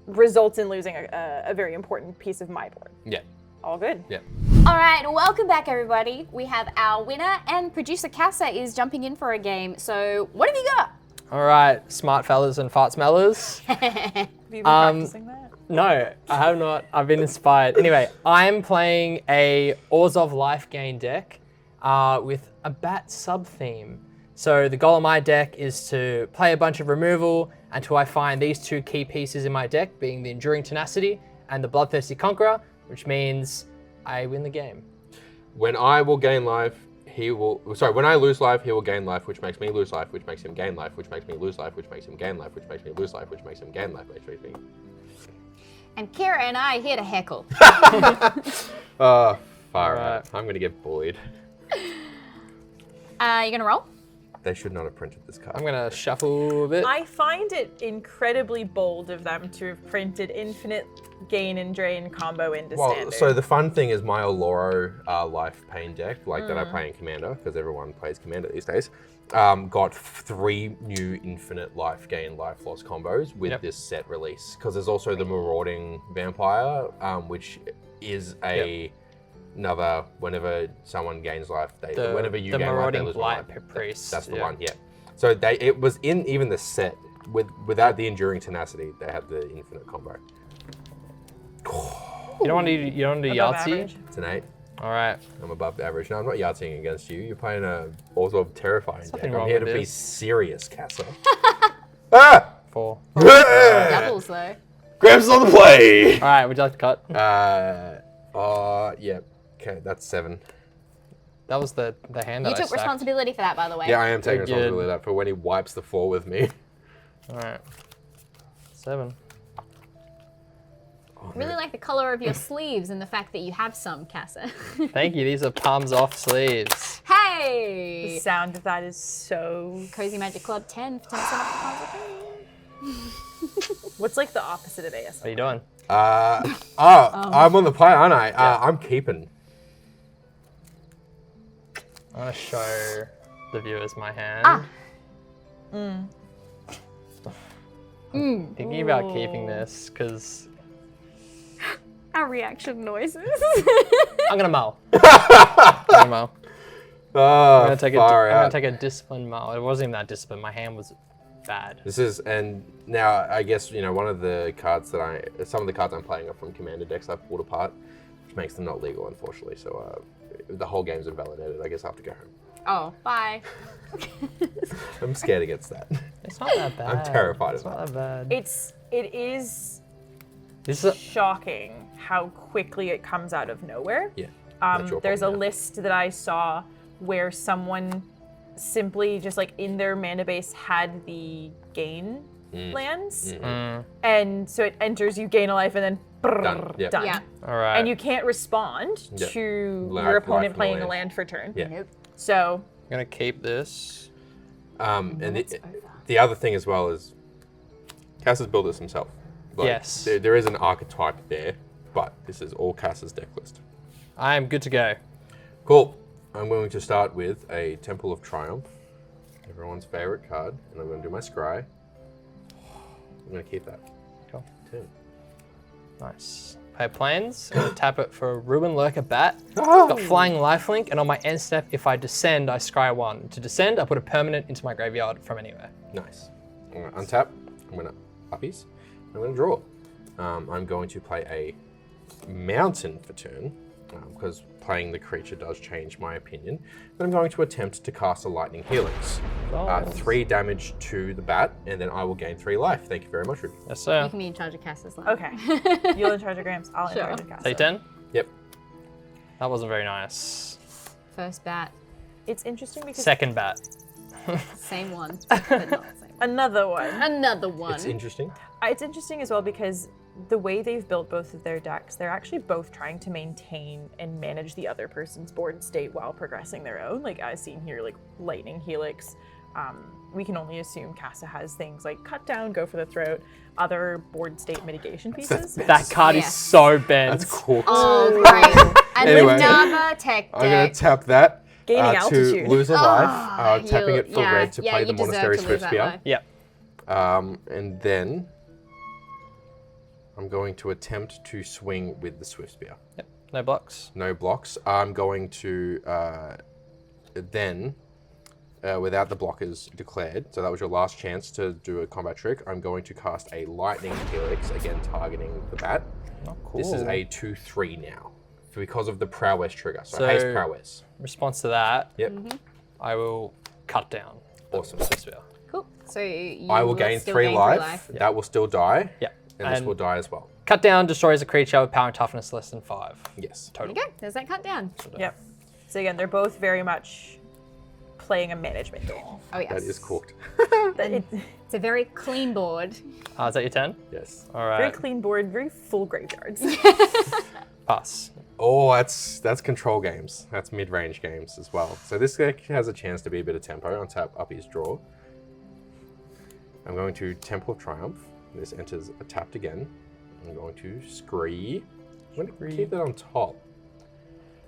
results in losing a very important piece of my board. Yeah. All good. Yeah. All right, welcome back, everybody. We have our winner, and producer Casa is jumping in for a game. So, what have you got? All right, smart fellas and fart smellers. Have you been practicing that? No, I have not. I've been inspired. Anyway, I'm playing a Orzhov Lifegain deck with a bat sub-theme. So the goal of my deck is to play a bunch of removal until I find these two key pieces in my deck, being the Enduring Tenacity and the Bloodthirsty Conqueror, which means I win the game. When I will gain life, when I lose life, he will gain life, which makes me lose life, which makes him gain life, which makes me lose life, which makes him gain life, which makes me lose life, which makes him gain life, which makes me... And Kira and I are here to heckle. Far Alright. out. I'm gonna get bullied. You gonna roll? They should not have printed this card. I'm gonna shuffle a bit. I find it incredibly bold of them to have printed infinite gain and drain combo into Standard. So the fun thing is my Oloro Life Pain deck, like that I play in Commander, because everyone plays Commander these days, got 3 new infinite life gain, life loss combos with this set release. Because there's also the Marauding Vampire, which is another, whenever someone gains life, whenever you gain life, they Marauding lose Blight one life. Priest. That's the one, yeah. So it was in even the set, without the Enduring Tenacity, they had the infinite combo. You don't want to do Above Yahtzee? average. It's an 8. All right. I'm above average. No, I'm not Yahtzeeing against you. You're playing a Orzhov terrifying deck. nothing I'm wrong here with to be this. serious, Casa. Ah! 4. Doubles, though. Grabs on the play! All right, would you like to cut? Yeah. Okay, that's 7. That was the hand that You I took stacked. responsibility for that, by the way. Yeah, I am taking Good. responsibility of that for when he wipes the floor with me. All right. 7. Really like the color of your sleeves and the fact that you have some, Casa. Thank you. These are palms off sleeves. The Hey! sound of that is so... Cozy Magic Club 10 for 10% off the concert. What's like the opposite of ASMR? What are you doing? I'm on the play, aren't I? I'm keeping. I'm gonna show the viewers my hand. Thinking about keeping this because Our reaction noises. I'm gonna mull. I'm gonna mull. Oh, I'm gonna take far I'm out. gonna take a disciplined mull. It wasn't even that disciplined. My hand was bad. This is, and now I guess, one of the cards some of the cards I'm playing are from Commander decks I've pulled apart, which makes them not legal, unfortunately. So the whole game's invalidated. I guess I have to go home. Oh, bye. I'm scared against that. It's not that bad. I'm terrified It's of not that bad. It is This is shocking how quickly it comes out of nowhere. Yeah. that's your There's a problem, yeah. list that I saw where someone simply just like in their mana base had the gain lands. And so it enters, you gain a life, and then Done. Yeah. done. Yeah. all right. And you can't respond Yeah. to Life your from opponent the playing land. a land for turn. Yeah. Nope. So I'm gonna keep this. And the other thing as well is, Cass has built this himself. Like, Yes. There is an archetype there, but this is all Cass's deck list. I am good to go. Cool. I'm going to start with a Temple of Triumph, everyone's favorite card, and I'm going to do my scry. I'm going to keep that. Cool. 2. Nice. Play plans. I'm gonna tap it for a Ruin Lurker Bat. It's got Flying Lifelink, and on my end step, if I descend, I scry 1. To descend, I put a permanent into my graveyard from anywhere. Nice. I'm going to untap. I'm going to uppies. I'm going to draw. I'm going to play a Mountain for turn, because playing the creature does change my opinion. Then I'm going to attempt to cast a Lightning Helix. 3 damage to the bat, and then I will gain 3 life. Thank you very much, Ruby. Yes, You sir. can be in charge of Casa's life. okay, you're in charge of Grams. I'll in charge of Casa. Take 10. Yep. That wasn't very nice. First bat. It's interesting because Second bat. Same one, but not the same. another one. Another one. It's interesting. It's interesting as well because the way they've built both of their decks, they're actually both trying to maintain and manage the other person's board state while progressing their own. Like as seen here, like Lightning Helix. We can only assume Casa has things like Cut Down, Go for the Throat, other board state mitigation pieces. That card is Yes. so bent. That's cooked. Oh, great. And Anyway. Lava Tech I'm gonna deck. tap that Gaining to altitude. lose a life. Tapping You- it for yeah, red to yeah, play you the deserve Monastery to lose Swift that Spear. life. Yep. And then I'm going to attempt to swing with the Swift Spear. Yep. No blocks. No blocks. I'm going to then, without the blockers declared, so that was your last chance to do a combat trick, I'm going to cast a Lightning Helix, again targeting the bat. Oh, cool. This is a 2/3 now, because of the Prowess trigger. So, So- haste Prowess. Response to that, Yep. I will cut down. Awesome. Swift Spear. Cool. So you I will gain still 3 gain life. That will still die. Yeah. And this And- will die as well. Cut down destroys a creature with power and toughness less than 5 Yes. total. There you go. There's that cut down. Yep. So again, they're both very much playing a management game. Oh yes. That is cooked. It's a very clean board. Is that your turn? Yes. All Very right. clean board, very full graveyards. Pass. Oh, that's control games. That's mid-range games as well. So this deck has a chance to be a bit of tempo. Untap Uppy's draw. I'm going to Temple of Triumph. This enters a tapped again. I'm going to Scree. I'm going to keep that on top.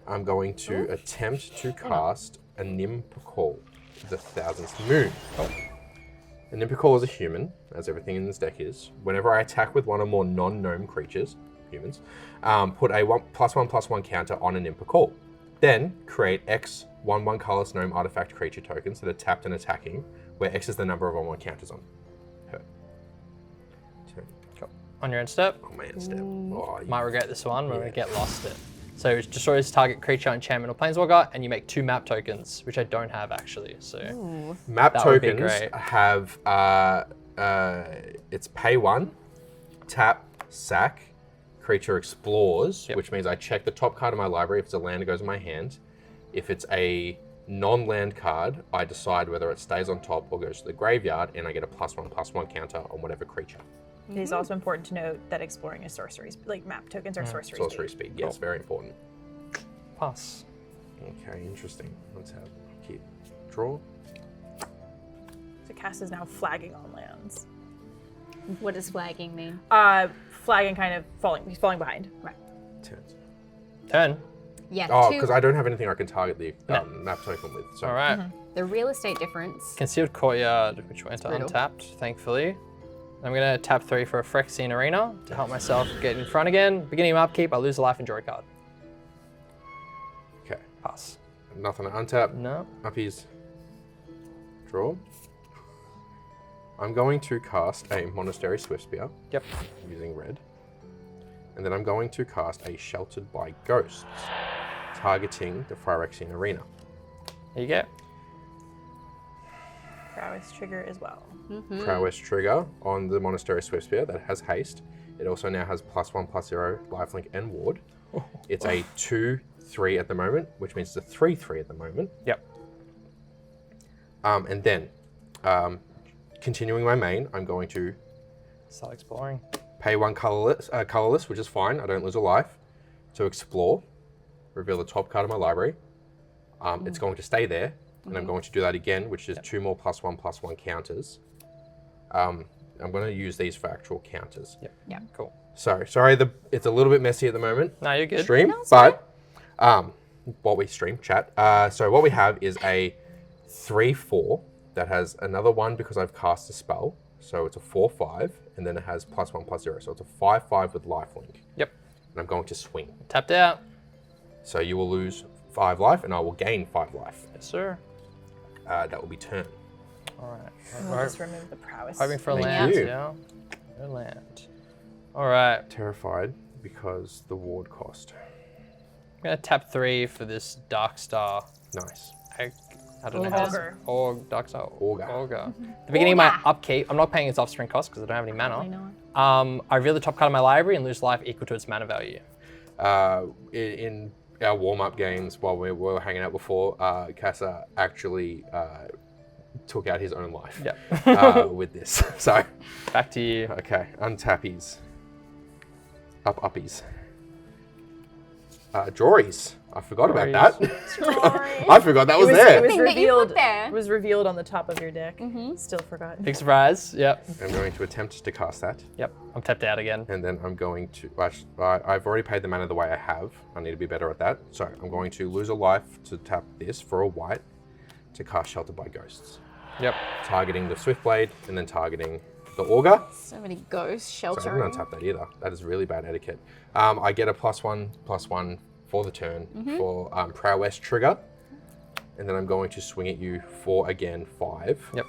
I'm going to attempt to cast a Nimpicall, the Thousandth Moon. A Nimpicall is a human, as everything in this deck is. Whenever I attack with one or more non-gnome creatures, humans, put a +1/+1 counter on a Nimpicall. Then create X 1/1 colorless gnome artifact creature tokens that are tapped and attacking, where X is the number of 1/1 counters on her. Turn. On your end step, Oh man, step. Oh, might regret this one when we Yeah. get lost it. So it destroys target creature, enchantment, or planeswalker, and you make 2 map tokens, which I don't have actually. So Map That would be tokens great. have it's pay 1, tap, sack, creature explores, Yep. which means I check the top card of my library. If it's a land, it goes in my hand. If it's a non-land card, I decide whether it stays on top or goes to the graveyard, and I get a +1/+1 counter on whatever creature. It is also important to note that exploring is sorceries, like map tokens are sorcery. Sorcery speed. speed, yes, very important. pass. Okay, interesting. Let's have keep draw. So Cass is now flagging on lands. What does flagging mean? Flagging kind of falling. He's falling behind. Right. Turns. Turn. Yeah. Oh, two- because I don't have anything I can target the No. map token with. So All right. the real estate difference. Concealed Courtyard, which will enter Brutal. untapped, thankfully. I'm going to tap 3 for a Phyrexian Arena to help myself get in front again. Beginning of my upkeep, I lose a life and draw a card. okay, Pass. nothing to untap. No. Uppies. Draw. I'm going to cast a Monastery Swift Spear Yep. using red. And then I'm going to cast a Sheltered by Ghosts, targeting the Phyrexian Arena. There you go. Prowess trigger as well. Prowess trigger on the Monastery Swift Spear that has haste. It also now has +1/+0 lifelink and ward. It's a 2/3 at the moment, which means it's a 3/3 at the moment. Yep. And then, continuing my main, I'm going to Start exploring. pay 1 colorless, which is fine. I don't lose a life. To explore, reveal the top card of my library. It's going to stay there, and I'm going to do that again, which is 2 more +1/+1 counters. I'm going to use these for actual counters. Yep. Yeah. Cool. So sorry, it's a little bit messy at the moment. No, you're good. Stream, No, it's but what we stream chat. So what we have is a 3/4 that has another 1 because I've cast a spell. So it's a 4/5, and then it has +1/+0. So it's a 5/5 with lifelink. Yep. And I'm going to swing. Tapped out. So you will lose 5 life, and I will gain 5 life. Yes, sir. That will be turn. All right. We'll just remove the prowess. Hoping for a Thank land, you. yeah. No land. All right. Terrified because the ward cost. I'm going to tap 3 for this Dark Star. Nice. I don't know how Augur. Dark Star. Augur. Augur. The beginning of my Augur. upkeep, I'm not paying its offspring cost because I don't have any Probably mana. not. I reveal the top card of my library and lose life equal to its mana value. In our warm-up games while we were hanging out before, Casa actually took out his own life with this. So, Back to you. okay, untappies. Uppies. Drawies. I forgot about that. I forgot that was there. It was Thing that you revealed. put there. It was revealed on the top of your deck. Still forgotten. Big surprise. Yep. I'm going to attempt to cast that. Yep. I'm tapped out again. And then I'm going to, I've already paid the mana the way I have. I need to be better at that. So I'm going to lose a life to tap this for a white to cast Shelter by Ghosts. Yep. Targeting the Swiftblade and then targeting the Augur. So many ghosts So I sheltering. didn't untap that either. That is really bad etiquette. I get a +1/+1 for the turn for Prowess trigger. And then I'm going to swing at you for, again, 5. Yep.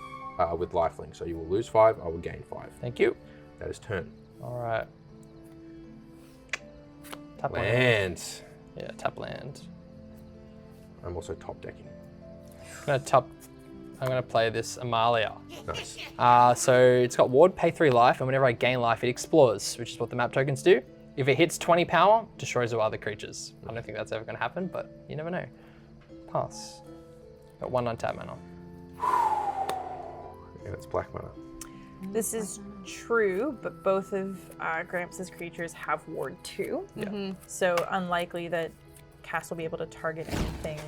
With lifelink. So you will lose 5, I will gain 5. Thank you. That is turn. All right. Tap land. Land. Yeah, tap land. I'm also top decking. I'm gonna play this Amalia. Nice. So it's got ward, pay 3 life, and whenever I gain life, it explores, which is what the map tokens do. If it hits 20 power, destroys all other creatures. I don't think that's ever gonna happen, but you never know. Pass. Got 1 untap mana. And it's black mana. This is true, but both of Gramps' creatures have Ward 2. Yeah. So unlikely that Cass will be able to target anything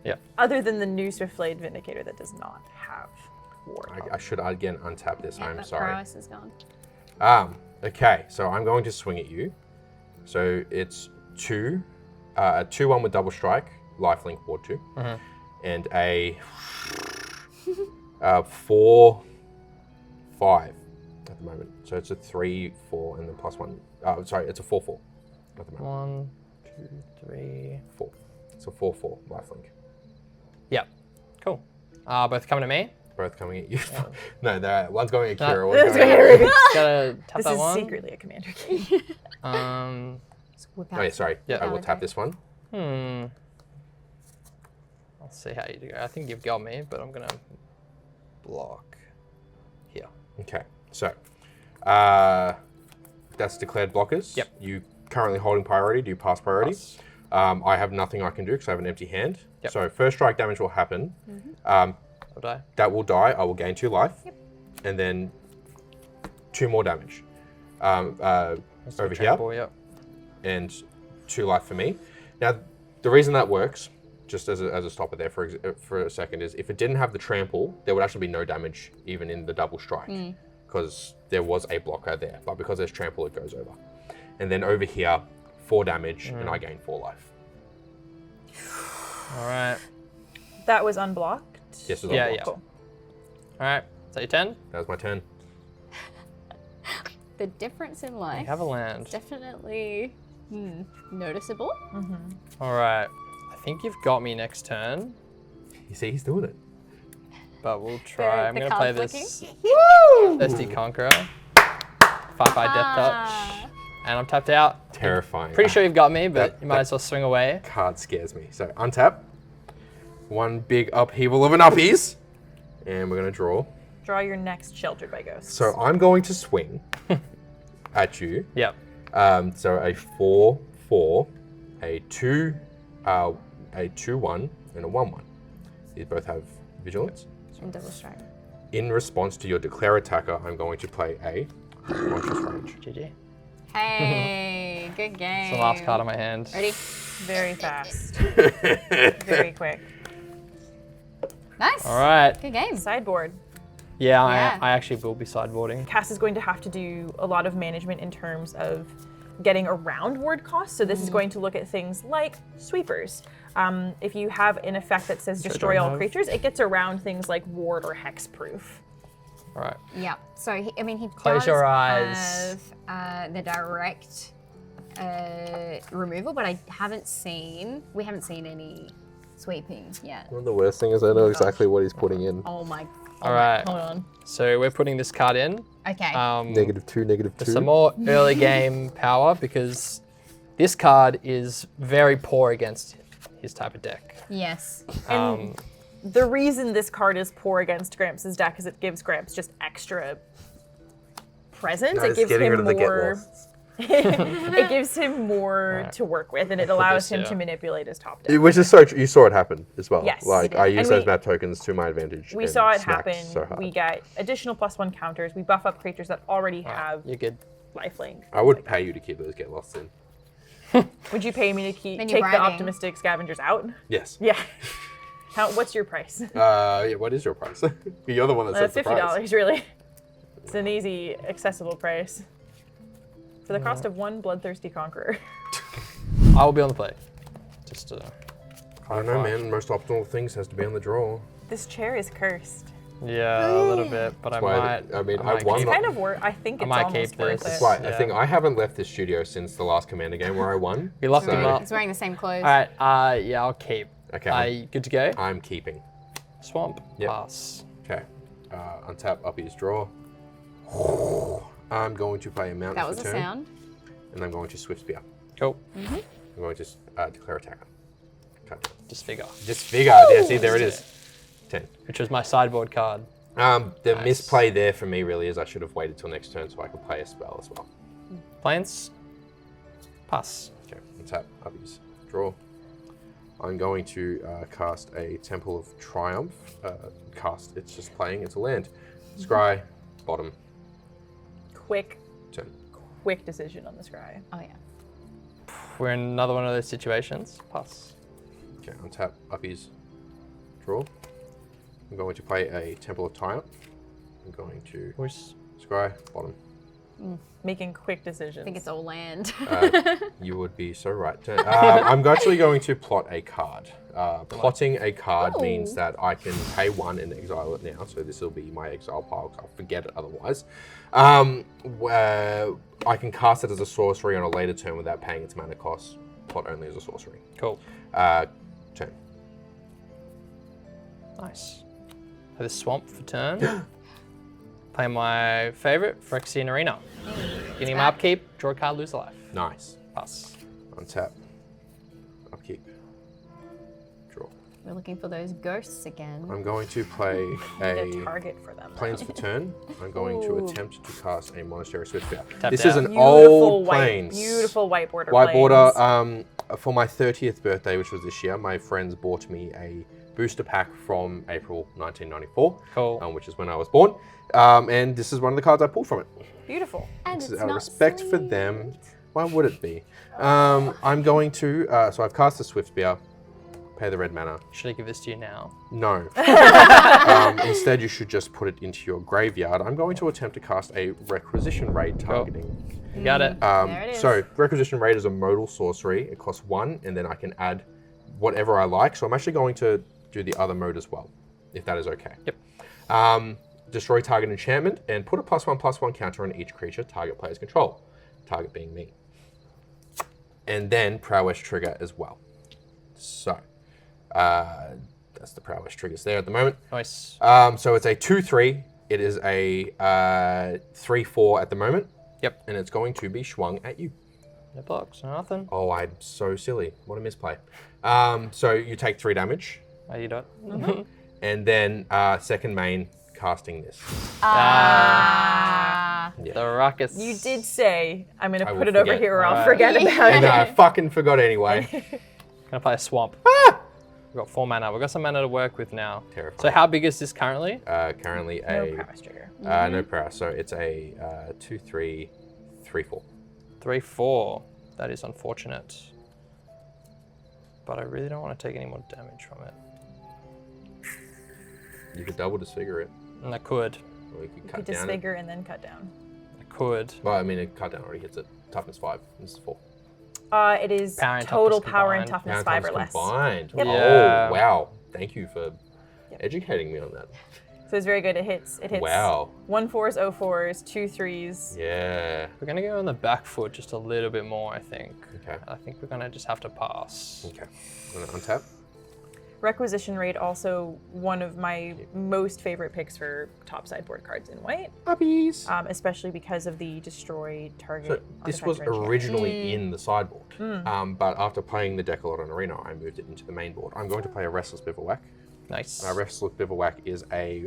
Yeah. other than the new Swiftblade Vindicator that does not have Ward. I should again untap this. I'm That sorry. prowess is gone. Okay, so I'm going to swing at you. So it's 2, a 2/1 with double strike, lifelink ward 2, and a 4/5 at the moment. So it's a 3/4 and then +1. Sorry, it's a 4/4 at the moment. 1, 2, 3. 4. It's a 4/4 lifelink. Yeah. Cool. Both coming to me. Both coming at you. No, one's going at No. Kira, one's going at you. Gotta tap This that is one. secretly a commander game. Whip Oh out yeah, sorry. Yeah. I will tap this one. I'll see how you do. I think you've got me, but I'm gonna block here. Okay, so that's declared blockers. Yep. You currently holding priority. Do you pass priority? Pass. I have nothing I can do because I have an empty hand. Yep. So first strike damage will happen. I'll die. That will die. I will gain 2 life. And then 2 more damage over here. Trample, yep. And 2 life for me. Now, the reason that works, just as a stopper there for a second, is if it didn't have the trample, there would actually be no damage even in the double strike because there was a blocker there. But because there's trample, it goes over. And then over here, 4 damage, and I gain 4 life. All right. That was unblocked. Yes, it was Yeah, unblocked. yeah. Cool. All right. Is that your 10? That was my turn. The difference in life You have a land. definitely noticeable. All right. I think you've got me next turn, You see, he's doing it. but we'll try. I'm the gonna play card this flicking. SD Conqueror. 5/5 Death Touch. And I'm tapped out. Terrifying. Pretty sure you've got me, but That- you might that- as well swing away. Card scares me. So untap. One big upheaval of an uppies. And we're going to draw. Draw your next Sheltered by Ghosts. So I'm going to swing at you. Yep. So a 4/4, a 2/1, and a 1/1. These both have vigilance. And double strike. In response to your declare attacker, I'm going to play a Monstrous Rage. GG. Hey, good game. It's the last card on my hand. Ready? Very fast. Very quick. Nice. All right. Good game. Sideboard. Yeah, Yeah. I actually will be sideboarding. Cass is going to have to do a lot of management in terms of getting around ward costs. So this is going to look at things like sweepers. If you have an effect that says destroy don't all have. creatures, it gets around things like ward or hexproof. All right. Yeah. So he Close does your eyes. have the direct removal, but we haven't seen any sweeping yet. Well, the worst thing is I know exactly what he's putting in. Oh my. All right. Hold on. So we're putting this card in. Okay. -2, -2. Some more early game power because this card is very poor against his type of deck. Yes. The reason this card is poor against Gramps' deck is it gives Gramps just extra presence. No, it it's gives getting him rid of the get more. lost. It gives him more to work with, and it allows him to manipulate his top deck. Which is so true. You saw it happen as well. Yes, Like, we I did. use And those map tokens to my advantage. We and saw it smacked happen. So hard. We get additional +1 counters. We buff up creatures that already have You're good. lifelink. I would pay you to keep those get lost in. Would you pay me to Then take you're the bribing. optimistic scavengers out? Yes. Yeah. What's your price? Yeah, what is your price? You're the one that sets the price. $50, really. It's an easy, accessible price. For the cost of one bloodthirsty conqueror. I will be on the play. Just I don't know, man. Most optimal things has to be on the draw. This chair is cursed. yeah, a little bit, but I why might. I mean, I might won keep the- Kind of worth. I think I it's might almost keep worth this. it. That's why I Yeah. think I haven't left this studio since the last Commander game where I won. We locked him So- up. He's wearing the same clothes. All right. Yeah, I'll keep. Okay. Good to go. I'm keeping. Swamp. Yep. Pass. Okay. Untap Uppy's draw. I'm going to play a mountain That was for a turn, sound. and I'm going to Swift Spear. Cool. I'm going to declare attacker. Cut. Disfigure. Disfigure. Yeah, see, there it is. 10. Which was my sideboard card. The Nice. misplay there for me really is I should have waited till next turn so I could play a spell as well. Planes. Pass. Okay, untap Uppy's draw. I'm going to cast a Temple of Triumph. It's just playing, it's a land. Scry, bottom, Quick turn. decision on the scry. Oh yeah. We're in another one of those situations. Pass. Okay, untap Uppy's draw. I'm going to play a Temple of Triumph. I'm going to Where's Scry, bottom. Making quick decisions. I think it's all land. You would be so right. I'm actually going to plot a card. Plotting a card means that I can pay 1 and exile it now. So this will be my exile pile. I'll forget it otherwise. Where I can cast it as a sorcery on a later turn without paying its mana cost. Plot only as a sorcery. cool? Turn. Nice. Have this swamp for turn. Play my favorite, Phyrexian Arena. Getting my upkeep, draw a card, lose a life. Nice. Pass. Untap. Upkeep. Draw. We're looking for those ghosts again. I'm going to play a a target for them. Plains for turn. I'm going to attempt to cast a Monastery Swiftspear. Tap This down. is an Beautiful old white, Plains. beautiful white border. White plains. border. For my 30th birthday, which was this year, my friends bought me a booster pack from April 1994, Cool. which is when I was born. And this is one of the cards I pulled from it. Beautiful. And This it's is out of not respect for sweet. them. Why would it be? I'm going to. So I've cast the Swiftspear. Pay the red mana. Should I give this to you now? No. Instead, you should just put it into your graveyard. I'm going to attempt to cast a Requisition Raid targeting. You got it. There it is. So, Requisition Raid is a modal sorcery. It costs 1, and then I can add whatever I like. So I'm actually going to do the other mode as well, if that is okay. Yep. Destroy target enchantment, and put a +1/+1 counter on each creature target players control. Target being me. And then Prowess trigger as well. So, that's the Prowess triggers there at the moment. Nice. So it's a 2/3. It is a 3/4 at the moment. Yep. And it's going to be swung at you. No blocks, no nothing. Oh, I'm so silly. What a misplay. So you take 3 damage. Oh, you do it. And then second main, casting this. Ah. The ruckus. You did say, I'm going I to will put it over forget. here or I'll Alright. forget about And it. I fucking forgot anyway. Gonna play a swamp. We've got 4 mana. We've got some mana to work with now. Terrifying. So how big is this currently? Currently No a prowess trigger. no prowess. So it's a 2/3, 3/4. 3/4. That is unfortunate. But I really don't want to take any more damage from it. You could double disfigure it, And I could. or you could You cut could down. disfigure and then cut down. I could. Well, I mean, a cut down already hits it. Toughness 5. This is 4. It is Power and total toughness power and combined. toughness Pound 5 or times less. combined. Yep. Yeah. Oh, wow. Thank you for educating me on that. So it's very good. It hits. Wow. 1/4s, 0/4s, 2/3s. Yeah. We're gonna go on the back foot just a little bit more, I think. Okay. I think we're gonna just have to pass. Okay. I'm gonna untap. Requisition Raid, also one of my most favorite picks for top sideboard cards in white, Puppies. especially because of the destroy So target. this artifact was or enchantment. originally in the sideboard, but after playing the deck a lot on Arena, I moved it into the main board. I'm going to play a Restless Bivouac. Nice. Restless Bivouac is a.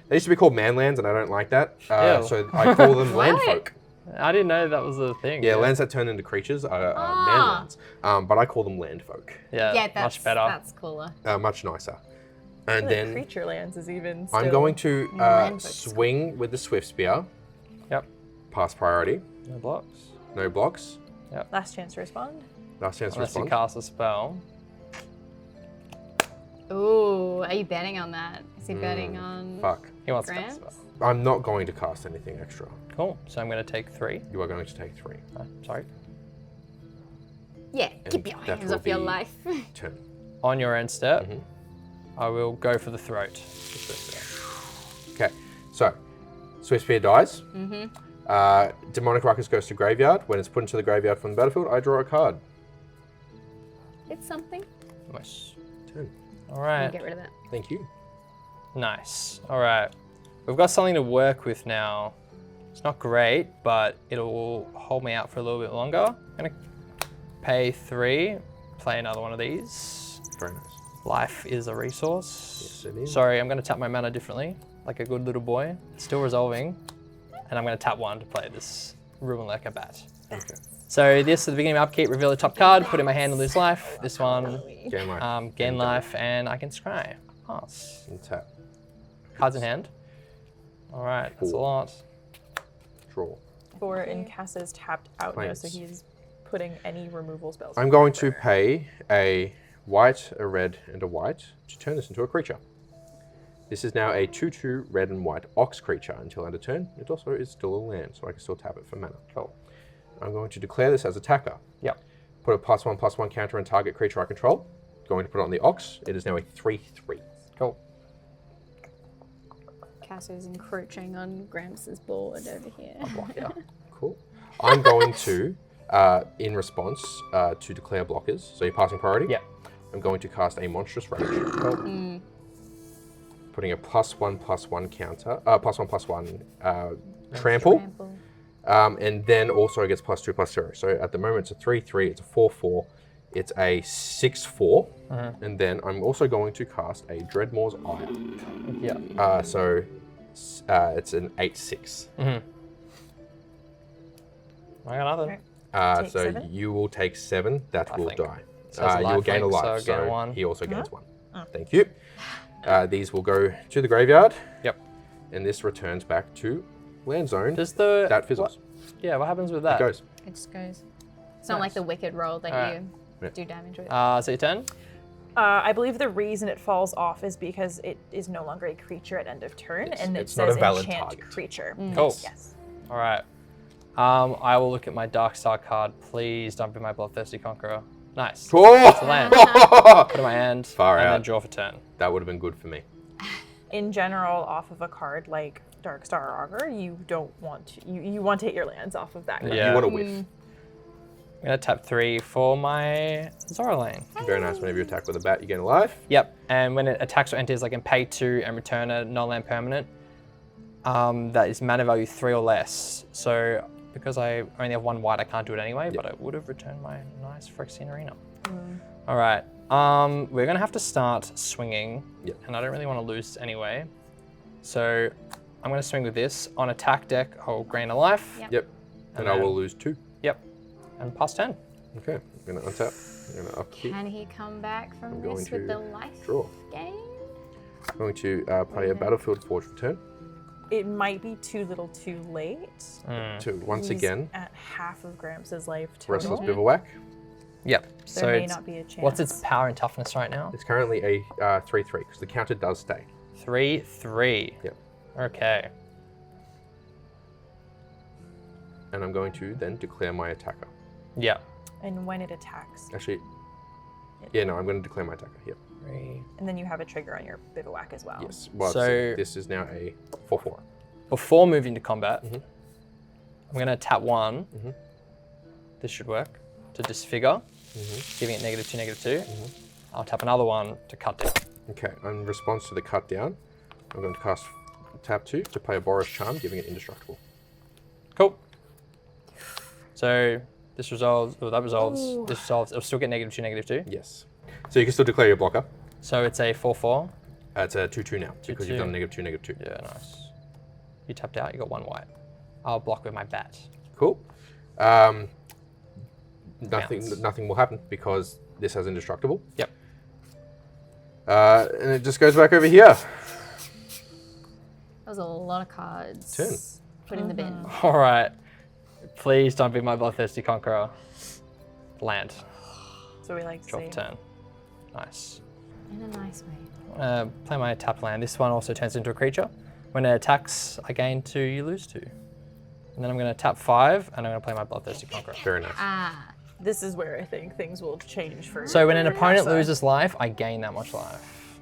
They used to be called manlands, and I don't like that. Ew. So I call them landfolk. I didn't know that was a thing. Yeah, lands that turn into creatures are man lands, but I call them land folk. Yeah, Yeah, that's much better. That's cooler. Much nicer. And The then creature lands is even still... I'm going to Land folk's swing with the Swift Spear. Yep. Pass priority. No blocks. No blocks. Last chance to respond. Last chance to Unless you respond. cast a spell. Ooh, are you betting on that? Is he betting on? Fuck. He wants to Grants? cast a spell. I'm not going to cast anything extra. Cool. So I'm going to take 3. You are going to take 3. Sorry. Yeah, And keep your that hands will off your be- life. Turn. On your end step, I will go for the throat. Okay, so Swift Spear dies. Demonic Ruckus goes to graveyard. When it's put into the graveyard from the battlefield, I draw a card. It's something. Nice. Turn. All right. Get rid of that. Thank you. Nice. All right. We've got something to work with now. It's not great, but it'll hold me out for a little bit longer. I'm going to pay 3, play another one of these. Very nice. Life is a resource. Yes, it is. Sorry, I'm going to tap my mana differently, like a good little boy. Still resolving. And I'm going to tap 1 to play this Ruin like a bat. Okay. So this, at the beginning of upkeep, reveal the top card, put it in my hand and lose life. This one, Gain life. gain life, and I can scry. Pass. And tap. Cards in hand. All right, that's a lot. Draw. For Incasa's tapped out now, so Planes. he's putting any removal spells. I'm going to pay a white, a red, and a white to turn this into a creature. This is now a 2/2 red and white ox creature until end of turn. It also is still a land, so I can still tap it for mana. Cool. I'm going to declare this as attacker. Yep. Put a +1/+1 counter on target creature I control. Going to put it on the ox. It is now a 3/3. Cool. Casso's encroaching on Gramps' board over here. Yeah. Cool. I'm going to, in response, to declare blockers. So you're passing priority? Yep. I'm going to cast a monstrous rage. Cool. Putting a +1/+1 counter, +1/+1 trample. And then also it gets +2/+0. So at the moment it's a 3/3, it's a 4/4, it's a 6/4, and then I'm also going to cast a Dreadmore's Eye. Yeah. So it's an 8/6. I got nothing. Take So 7? you will take 7. That I will think. die. So it's a You will life gain a link, life. so gain 1. he also gains 1. Thank you. These will go to the graveyard. Yep. And this returns back to land zone. Does the That fizzles. what happens with It that? goes. It just goes. It's not like the wicked roll that Alright. you Yeah. do damage with. So your turn. I believe the reason it falls off is because it is no longer a creature at end of turn, Yes, and it it's not a says valid enchant target. creature. Cool. Yes. All right. I will look at my Dark Star card. Please don't be my Bloodthirsty Conqueror. Nice. It's a land. Put it in my hand Far and then out. draw for turn. That would have been good for me. In general, off of a card like Dark Star Augur, you don't want to. You want to hit your lands off of that card. Yeah. You want to whiff. I'm gonna tap 3 for my Zora Lane. Very nice. Whenever you attack with a bat, you gain a life. Yep. And when it attacks or enters, I can pay 2 and return a non-land permanent. That is mana value 3 or less. So because I only have 1 white, I can't do it anyway. But I would have returned my nice Phyrexian Arena. All right. We're gonna have to start swinging. Yep. And I don't really want to lose anyway. So I'm gonna swing with this. On attack deck, I'll gain a life. Yep. Yep. And I then- will lose 2. Yep. And pass 10. Okay. I'm going to untap. I'm going to upkeep. Can he come back from I'm going this with to the life draw. gain? I'm going to play a Battlefield Forge return. It might be too little, too late. To once He's again, at half of Gramps' life Restless total. Bivouac. Yep. There So may it's- not be a chance. what's its power and toughness right now? It's currently a 3/3 because the counter does stay. 3/3. Yep. Okay. And I'm going to then declare my attacker. Yep. And when it attacks, Actually, yeah, no, I'm going to declare my attacker. Yep. 3. and then you have a trigger on your Bivouac as well. Yes. Well, So- so this is now a 4/4. Before moving to combat, Mhm. I'm going to tap 1. Mhm. This should work. To disfigure, giving it -2, -2. I'll tap another 1 to cut down. Okay. In response to the cut down, I'm going to cast tap 2 to play a Boros Charm, giving it indestructible. Cool. So this resolves, or that resolves, this resolves. It'll still get -2, -2. Yes. So you can still declare your blocker. So it's a 4/4. It's a 2/2 now because you've 2/2. done -2, -2. Yeah, nice. You tapped out, you got 1 white. I'll block with my bat. Cool. Nothing will happen because this has indestructible. Yep. And it just goes back over here. That was a lot of cards. Turn. Put in the bin. All right. Please don't be my Bloodthirsty Conqueror. Land. So we like to Drop see. turn. Nice. In a nice way. Play my tap land. This one also turns into a creature. When it attacks, I gain 2, you lose 2. And then I'm going to tap 5, and I'm going to play my Bloodthirsty Conqueror. Very nice. Ah. This is where I think things will change for. So when an opponent Asa. loses life, I gain that much life.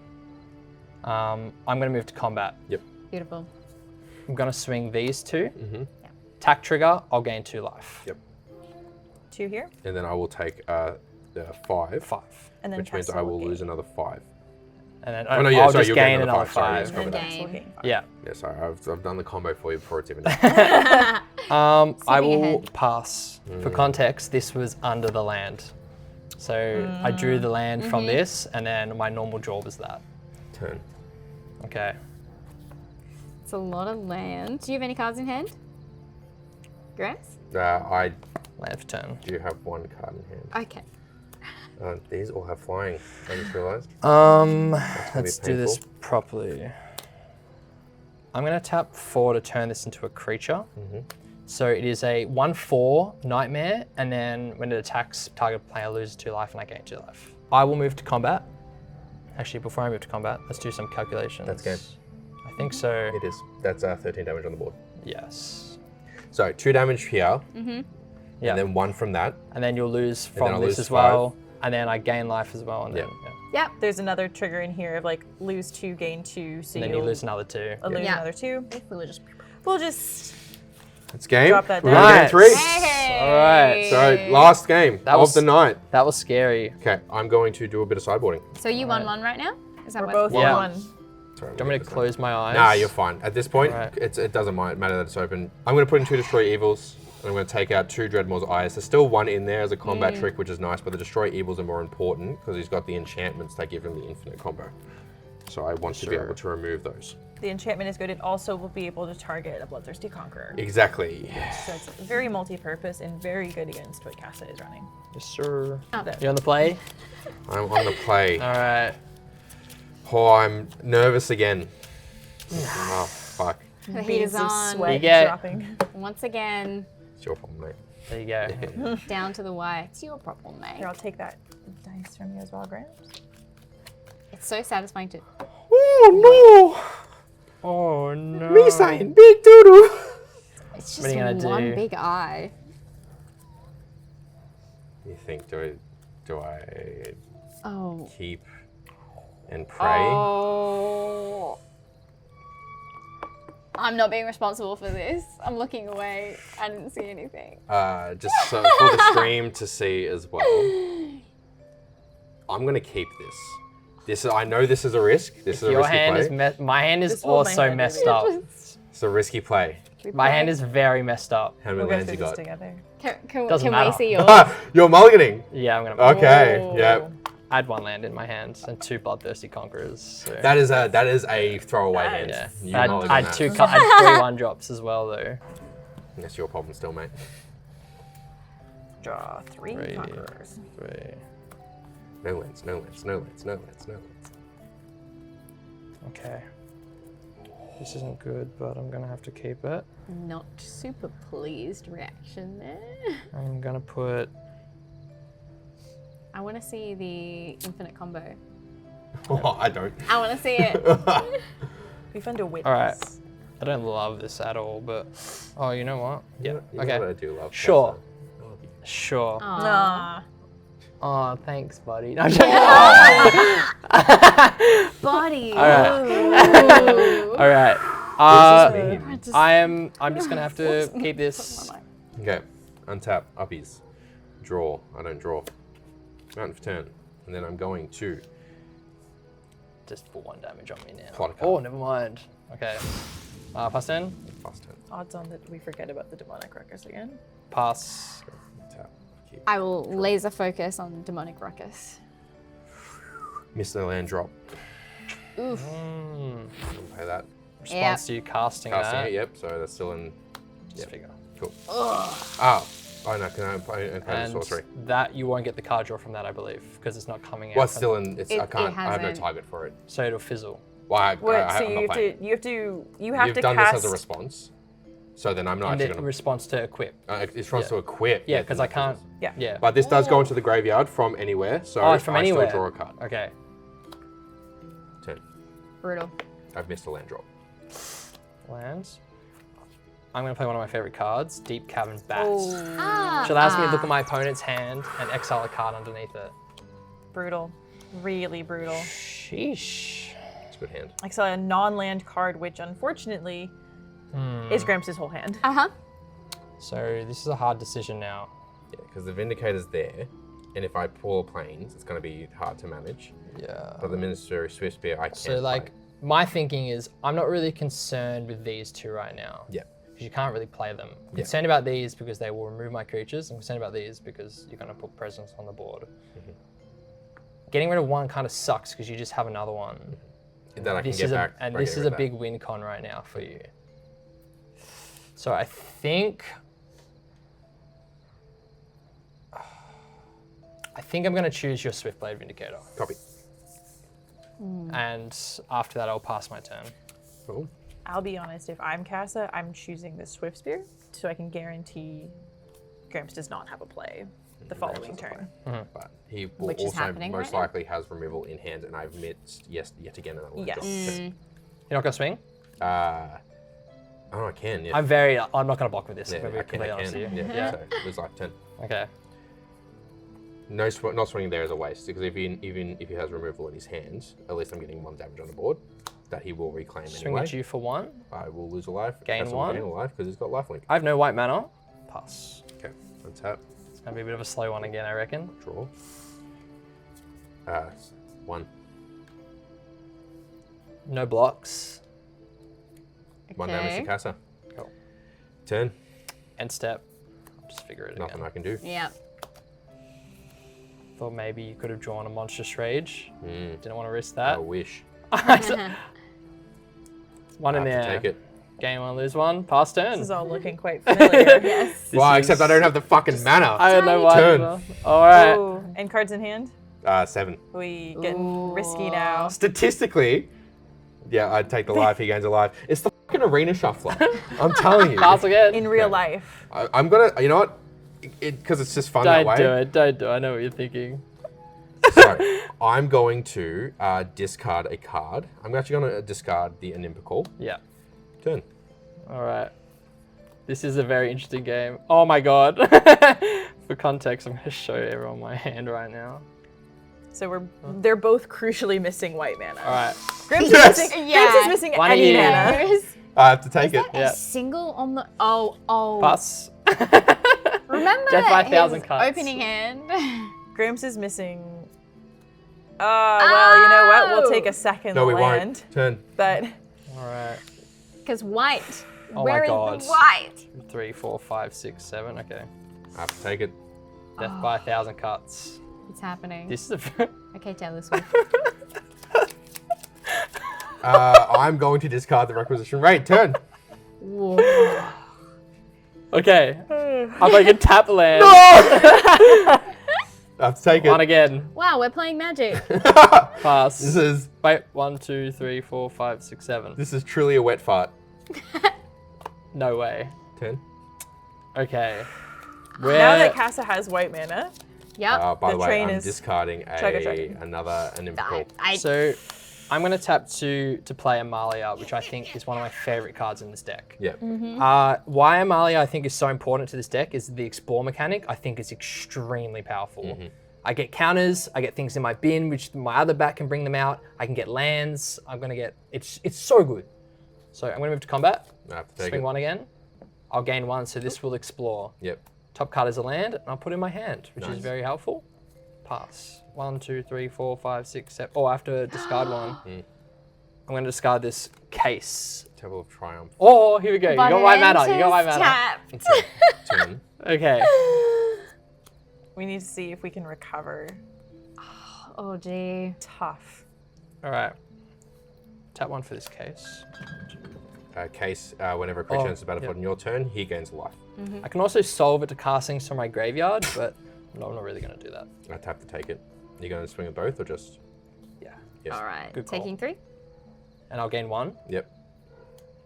I'm going to move to combat. Yep. Beautiful. I'm going to swing these 2. Mm-hmm. Attack trigger, I'll gain 2 life. Yep. 2 here, And then I will take the 5, 5. and then which means cast I a will gain. lose another 5. And then Oh, no, yeah, I'll sorry, just you'll gain gain another another 5. 5. Sorry, yes, And Cast will gain. gain 5. Yeah. Yeah, sorry, I've done the combo for you before it's even done. I Skipping will ahead. pass. For context, this was under the land. So I drew the land from this, and then my normal draw was that. Turn. Okay. It's a lot of land. Do you have any cards in hand? Gramps? I Land for turn. do have 1 card in hand. Okay. These all have flying, I just realised. Let's do this properly. I'm going to tap 4 to turn this into a creature. So it is a 1/4 nightmare, and then when it attacks, target player loses 2 life, and I gain 2 life. I will move to combat. Actually, before I move to combat, let's do some calculations. That's game. I think so. It is. That's 13 damage on the board. Yes. So 2 damage here, Yeah. and then 1 from that. And then you'll lose then from I'll this lose as well. And then I gain life as well. And then, Yep. There's another trigger in here of like lose 2, gain 2, so And then you lose another 2. lose Yeah. another 2. We'll just... We'll just It's game. Drop that We're down. going to game 3. Hey! All right. So last game That of was- the night. That was scary. Okay, I'm going to do a bit of sideboarding. So you won one right now? Is that we're what? both Yeah. on 1. Sorry, Do you want me to close my eyes? Nah, you're fine. At this point, Right. it doesn't matter that it's open. I'm going to put in 2 Destroy Evils, and I'm going to take out 2 Dreadmore's Eyes. There's still 1 in there as a combat trick, which is nice, but the Destroy Evils are more important because he's got the enchantments that give him the infinite combo. So I want to be able to remove those. The enchantment is good. It also will be able to target a Bloodthirsty Conqueror. Exactly. So it's very multi-purpose and very good against what Casa is running. Yes, sir. Oh. You on the play? I'm on the play. All right. Oh, I'm nervous again. Oh, fuck. The heat Beads is of on. sweat You get- dropping. Once again, It's your problem, mate. There you go. down to the wire. It's your problem, mate. Here, I'll take that dice from you as well, Grant. It's so satisfying to... Oh, Oh no. no! Me saying big doodoo. It's What are just you gonna one do? big eye. You think, do I Oh. keep and pray? Oh. I'm not being responsible for this. I'm looking away. I didn't see anything. Just so for the stream to see as well. I'm gonna keep this. I know this is a risk. This is a Your risky hand play. is my hand is Just hold my also hand, messed baby. up. It's a risky play. My hand is very messed up. How many We'll go lands through you this got? together. Can Doesn't we matter. see yours? You're mulliganing. Yeah, I'm gonna. Okay. Oh. Yep. I had 1 land in my hand and 2 Bloodthirsty Conquerors. So. That is a throwaway hand. Yeah. You I mulligan had that. 2. I had 3 1-drops as well though. That's your problem still, mate. Draw 3 Three. Conquerors. 3. No lands, no lands, no lands, no lands, no lands. Okay. This isn't good, but I'm gonna have to keep it. Not super pleased reaction there. I'm gonna put. I want to see the infinite combo. Oh, I don't. I want to see it. We found a witness. All right. I don't love this at all, but oh, you know what? Yeah. You know Okay. what I do love. Sure. Casa? I love you. Sure. Nah. Oh, thanks, buddy. No, I'm joking. Body. All right. Ooh. All right. This is me. I'm just gonna have to keep this. Okay, untap, uppies, draw. I don't draw. Mountain for turn, and then I'm going to Just put 1 damage on me now. Plot a card. Oh, never mind. Okay. Pass turn. fast turn. Odds on that we forget about the demonic ruckus again. Pass. Tap, keep. I will laser focus on demonic ruckus. Miss the land drop. Oof. Mm. I'll pay that. Response to you casting Casting that. it, yep. So that's still in. Just figure. Cool. Oh no, can I play the And sorcery? that you won't get the card draw from that, I believe, because it's not coming out. Well, it's still in. It's, I It can't. I have no hasn't. target for it. So it'll fizzle. Well, So I'm not playing. you have to You've to done cast. this as a response, so then I'm not And actually it going to. responds to equip. It's response to equip. Yeah, because I can't. Yeah. Yeah. But this does go into the graveyard from anywhere, so Oh, it's from I anywhere. still draw a card. Okay. Turn. Brutal. I've missed a land drop. Lands. I'm going to play one of my favorite cards, Deep Cavern Bats. Ah, Which allows me to look at my opponent's hand and exile a card underneath it. Brutal. Really brutal. Sheesh. It's a good hand. I saw a non-land card, which unfortunately is Gramps' whole hand. Uh-huh. So this is a hard decision now. Yeah, because the Vindicator's there, and if I pull planes, it's going to be hard to manage. Yeah. But the Ministry Swift Spear, I can't. So like, my thinking is I'm not really concerned with these two right now. Yeah. Because you can't really play them. I'm concerned about these because they will remove my creatures. I'm concerned about these because you're going to put presence on the board. Getting rid of one kind of sucks because you just have another one. That I can This get is back. and or this get is rid a of big win con right now for you. So I think I'm going to choose your Swiftblade Vindicator. that. Copy. And after that, I'll pass my turn. Cool. I'll be honest, if I'm Casa, I'm choosing the Swift Spear so I can guarantee Gramps does not have a play the following turn. But he will Which is also happening most right now. likely has removal in hand, and I've missed yet again another land Yes. drop. You're not going to swing? Oh, I can. Yeah. I'm not going to block with this. Yeah, I'm going to I be can. completely honest with you. Yeah. So lose life 10. Okay. No, not swinging there is a waste because even if he has removal in his hands, at least I'm getting 1 damage on the board that he will reclaim Swing anyway. at you for 1. I will lose a life. Gain Cass will 1. Gain a life because he's got lifelink. I have no white mana. Pass. Okay, untap, It's going to be a bit of a slow one again, I reckon. draw. 1. No blocks. 1 damage to Okay. Casa. Cool. Turn. End step. I'll just figure it Nothing again. I can do. Yeah. Thought maybe you could have drawn a Monstrous Rage. Mm, Didn't want to risk I that. wish. One I in have there. to take it. Game 1, lose 1. Pass turn. This is all looking quite familiar. Yes. Well, except I don't have the fucking mana. I don't know why. Turn. All right. Ooh, and cards in hand? 7. We getting risky now. Statistically, yeah, I'd take the life. He gains a life. It's the fucking arena shuffler. I'm telling you. Pass again. In real life. I'm gonna. You know what? Because it's just fun that Don't way. do it. Don't do it. I know what you're thinking. So I'm going to discard a card. I'm actually going to discard the Inimpical. Yeah. Turn. All right. This is a very interesting game. Oh my god. For context, I'm going to show everyone my hand right now. So they're both crucially missing white mana. All right. Gramps Yes! is missing, Yeah. Gramps is missing One any in mana. There's I have to take it. Yeah. a single on the. Oh. Pass. Remember Death by 1,000 his cuts. opening hand? Gramps is missing. Well, you know what? We'll take a second No, we land. won't. Turn. But All right. Because white. Oh Where my is god. the white? 3, 4, 5, 6, 7. Okay. I have to take it. Death by 1,000 cuts. It's happening. This is a. Okay, Taylor Swift. I'm going to discard the requisition rate. Turn. Whoa. Okay. I'm going to tap land. I have to take One it. again. Wow, we're playing Magic. Pass. This is Wait. 1, 2, 3, 4, 5, 6, 7. truly a wet fart. No way. Turn. Okay. now that Casa has white mana, Yep. By The the way, train I'm is discarding chugga-chugging. another Inimpical. So, I'm going to tap to play Amalia, which I think is one of my favorite cards in this deck. Yeah. Why Amalia I think is so important to this deck is the explore mechanic. I think is extremely powerful. I get counters, I get things in my bin, which my other bat can bring them out. I can get lands. I'm going to get, it's so good. So I'm going to move to combat. I have to take Swing it. 1 again. I'll gain 1, so this will explore. Yep. Top card is a land, and I'll put it in my hand, which is Nice. very helpful. Pass. 1, 2, 3, 4, 5, 6, 7. Oh, I have to discard one. I'm going to discard this case. Table of Triumph. Oh, here we go. You got white mana. You got white mana. Tap. Turn. Okay. we need to see if we can recover. Oh, gee. Tough. All right. Tap 1 for this case. Case, whenever a creature Oh, enters the battlefield yep. on your turn, he gains a life. I can also solve it to cast things from my graveyard, but no, I'm not really going to do that. I tap to take it. You're going to swing at both or just? Yeah. Yes. All right, Good call. taking 3. And I'll gain 1. Yep.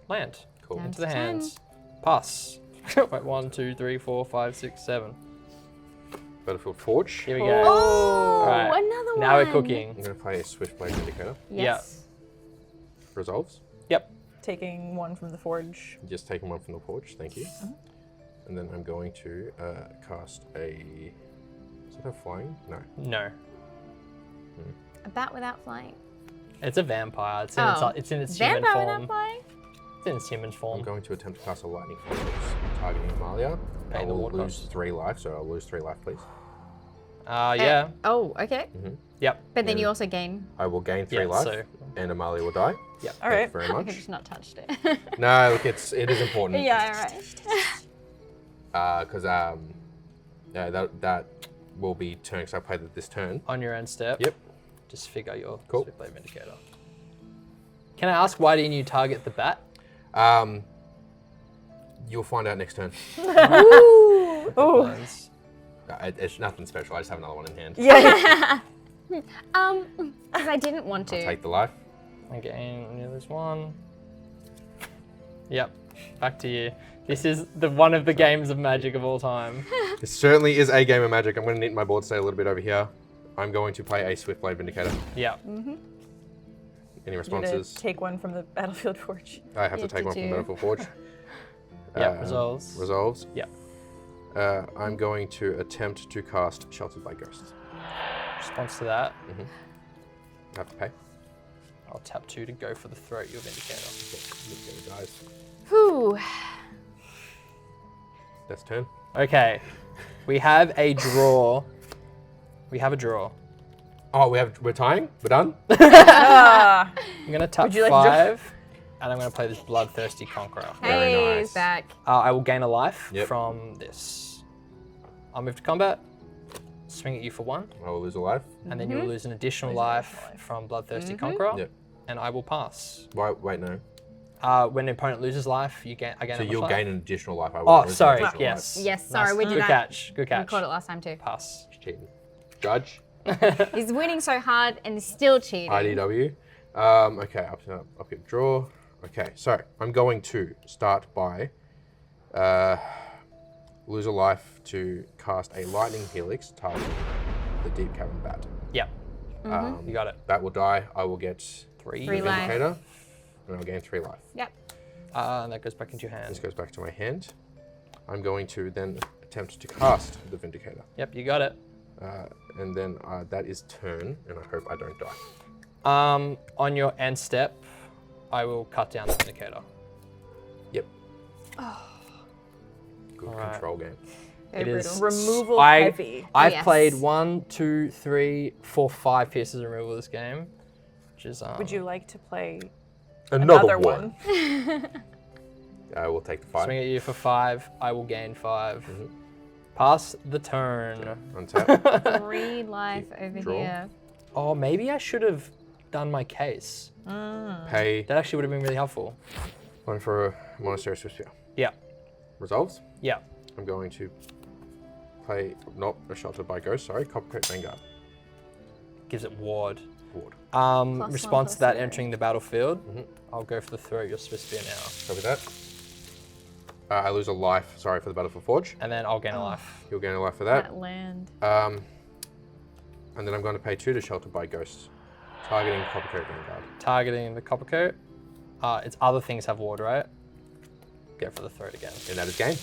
Land. Cool. Down Into to the 10. hands. Pass. Wait, 1, 2, 3, 4, 5, 6, 7. Battlefield Forge. Here we go. Oh, Alright, another one. Now we're cooking. I'm going to play a Swiftblade Vindicator. Yes. Resolves. Yep. Taking 1 from the forge. Just taking 1 from the Forge. Thank you. And then I'm going to cast a... Is it a flying? No. No. A bat without flying. It's a vampire. It's in its human Vampire form. without flying? It's in its human I'm form. going to attempt to cast a Lightning Force targeting Amalia. I Pay the will ward lose cost. 3 life, so I'll lose 3 life, please. Yeah. Oh, okay. Yep. But then Yeah. you also gain. I will gain 3 Yeah, life, so- and Amalia will die. Yep. All Thank you right. very I much. could just not touched it. No, look, it is important. Yeah, right. Because yeah, that will be turn. Because I played it this turn. On your end step. Yep. Just figure your Cool. Swiftblade Vindicator. Can I ask why didn't you target the bat? You'll find out next turn. Oh. Lines. It's nothing special. I just have another one in hand. Yeah. Because I didn't want to. Take the life. Okay, there's 1. Yep. Back to you. This is one of the games of Magic of all time. It certainly is a game of Magic. I'm going to knit my board state a little bit over here. I'm going to play a Swiftblade Vindicator. Yep. Any You're responses? gonna take 1 from the battlefield forge. I have to You take one from do. Battlefield Forge. Yep, resolves. Resolves. Yep. I'm going to attempt to cast Sheltered by Ghosts. Response to that. I have to pay. I'll tap 2 to go for the throat your Vindicator. Vindicator dies. Whew. That's turn. Okay. We have a draw. We have a draw. Oh, we're tying? We're done? Ah. I'm going to tap Would you like to draw? 5, and I'm going to play this Bloodthirsty Conqueror. Very Hey, nice. Zach. I will gain a life Yep. from this. I'll move to combat, swing at you for 1, I will lose a life. and then you will lose an additional life from Bloodthirsty Conqueror, Yep. and I will pass. Wait, no. When an opponent loses life, I gain So how much you'll life? gain an additional life. I will Oh, lose an sorry. additional Yes. Yes, sorry, Nice. we did Good that. catch. Good We catch. caught it last time too. Pass. life. Cheating. Judge. He's winning so hard and he's still cheating. IDW. Okay, up here, draw. Okay, so I'm going to start by lose a life to cast a Lightning Helix targeting the Deep Cavern Bat. Yep. You got it. That will die. I will get 3. Three life. Vindicator, and I'll gain 3 life. Yep. And that goes back into your This hand. goes back to my hand. I'm going to then attempt to cast the Vindicator. Yep, you got it. And then that is turn, and I hope I don't die. On your end step, I will cut down the Vindicator. Yep. Good Alright. control game. Very It brutal. is Removal I- heavy. I've Yes. played 1, 2, 3, 4, 5 pieces of removal this game, which is Would you like to play Another another one? I will take the 5. swing at you for 5? I will gain 5. Pass the turn. Untap. 3 life over Draw. here. Oh, maybe I should have done my case. Pay That actually would have been really helpful. 1 for a Monastery Swiftspear. Yeah. Resolves. Yeah. I'm going to play, not a Sheltered by Ghost, sorry, Coppercoat Vanguard. Gives it ward. Ward. Response to that 1/+3. entering the battlefield. I'll go for the throat your Swiftspear now. Copy that. I lose a life, sorry, for the Battlefield Forge. And then I'll gain a life. You'll gain a life for that. That land. And then I'm going to pay 2 to Sheltered by Ghost, targeting Coppercoat Vanguard. Targeting the copper coat. Its other things have ward, right? Go for the throat again. And that is game.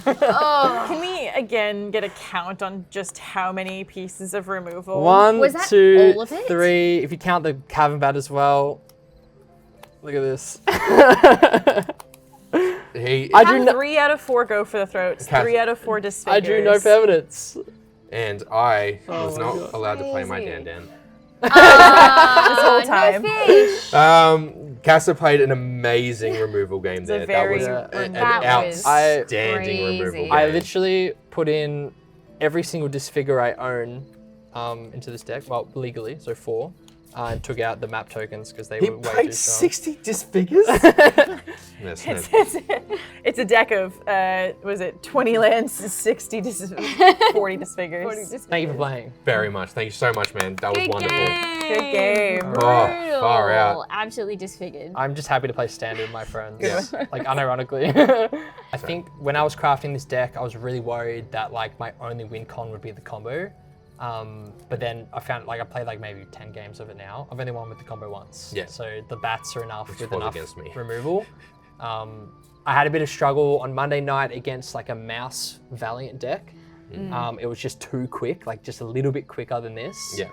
Can we again get a count on just how many pieces of removal? 1, Was that 2, all of it? 3. If you count the Cavern Bat as well. Look at this. I drew no, 3 out of 4 go for the throats. Cass- 3 out of 4 I disfigures. drew no permanents. And I was my not God. allowed to play my Crazy. Dan. this whole time. No fish. Casa played an amazing removal game there. a very- That was an That was outstanding crazy. removal game. I literally put in every single disfigure I own into this deck, well, legally, so 4. and took out the map tokens because they He were way too played strong. 60 disfigures? It's a deck of, was it 20 lands, 60 40 disfigures. Thank you for playing. Very much. Thank you so much, man. That was Good wonderful. game. Good game. Oh, far out. Absolutely disfigured. I'm just happy to play standard with my friends. Yeah. Like unironically. I think when I was crafting this deck, I was really worried that like my only win con would be the combo. But then I found like I played like maybe 10 games of it now. I've only won with the combo once. Yeah. So the bats are enough Which with was enough against me. removal. I had a bit of struggle on Monday night against like a mouse Valiant deck. It was just too quick, like just a little bit quicker than this. Yeah.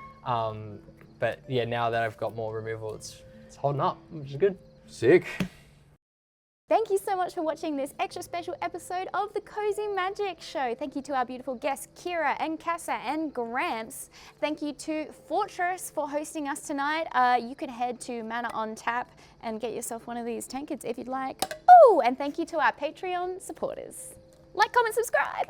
But yeah, now that I've got more removal, it's holding up, which is good. Sick. Thank you so much for watching this extra special episode of the Cozy Magic Show. Thank you to our beautiful guests, Kira and Casa and Gramps. Thank you to Fortress for hosting us tonight. You can head to Mana on Tap and get yourself one of these tankards if you'd like. Oh, and thank you to our Patreon supporters. Like, comment, subscribe.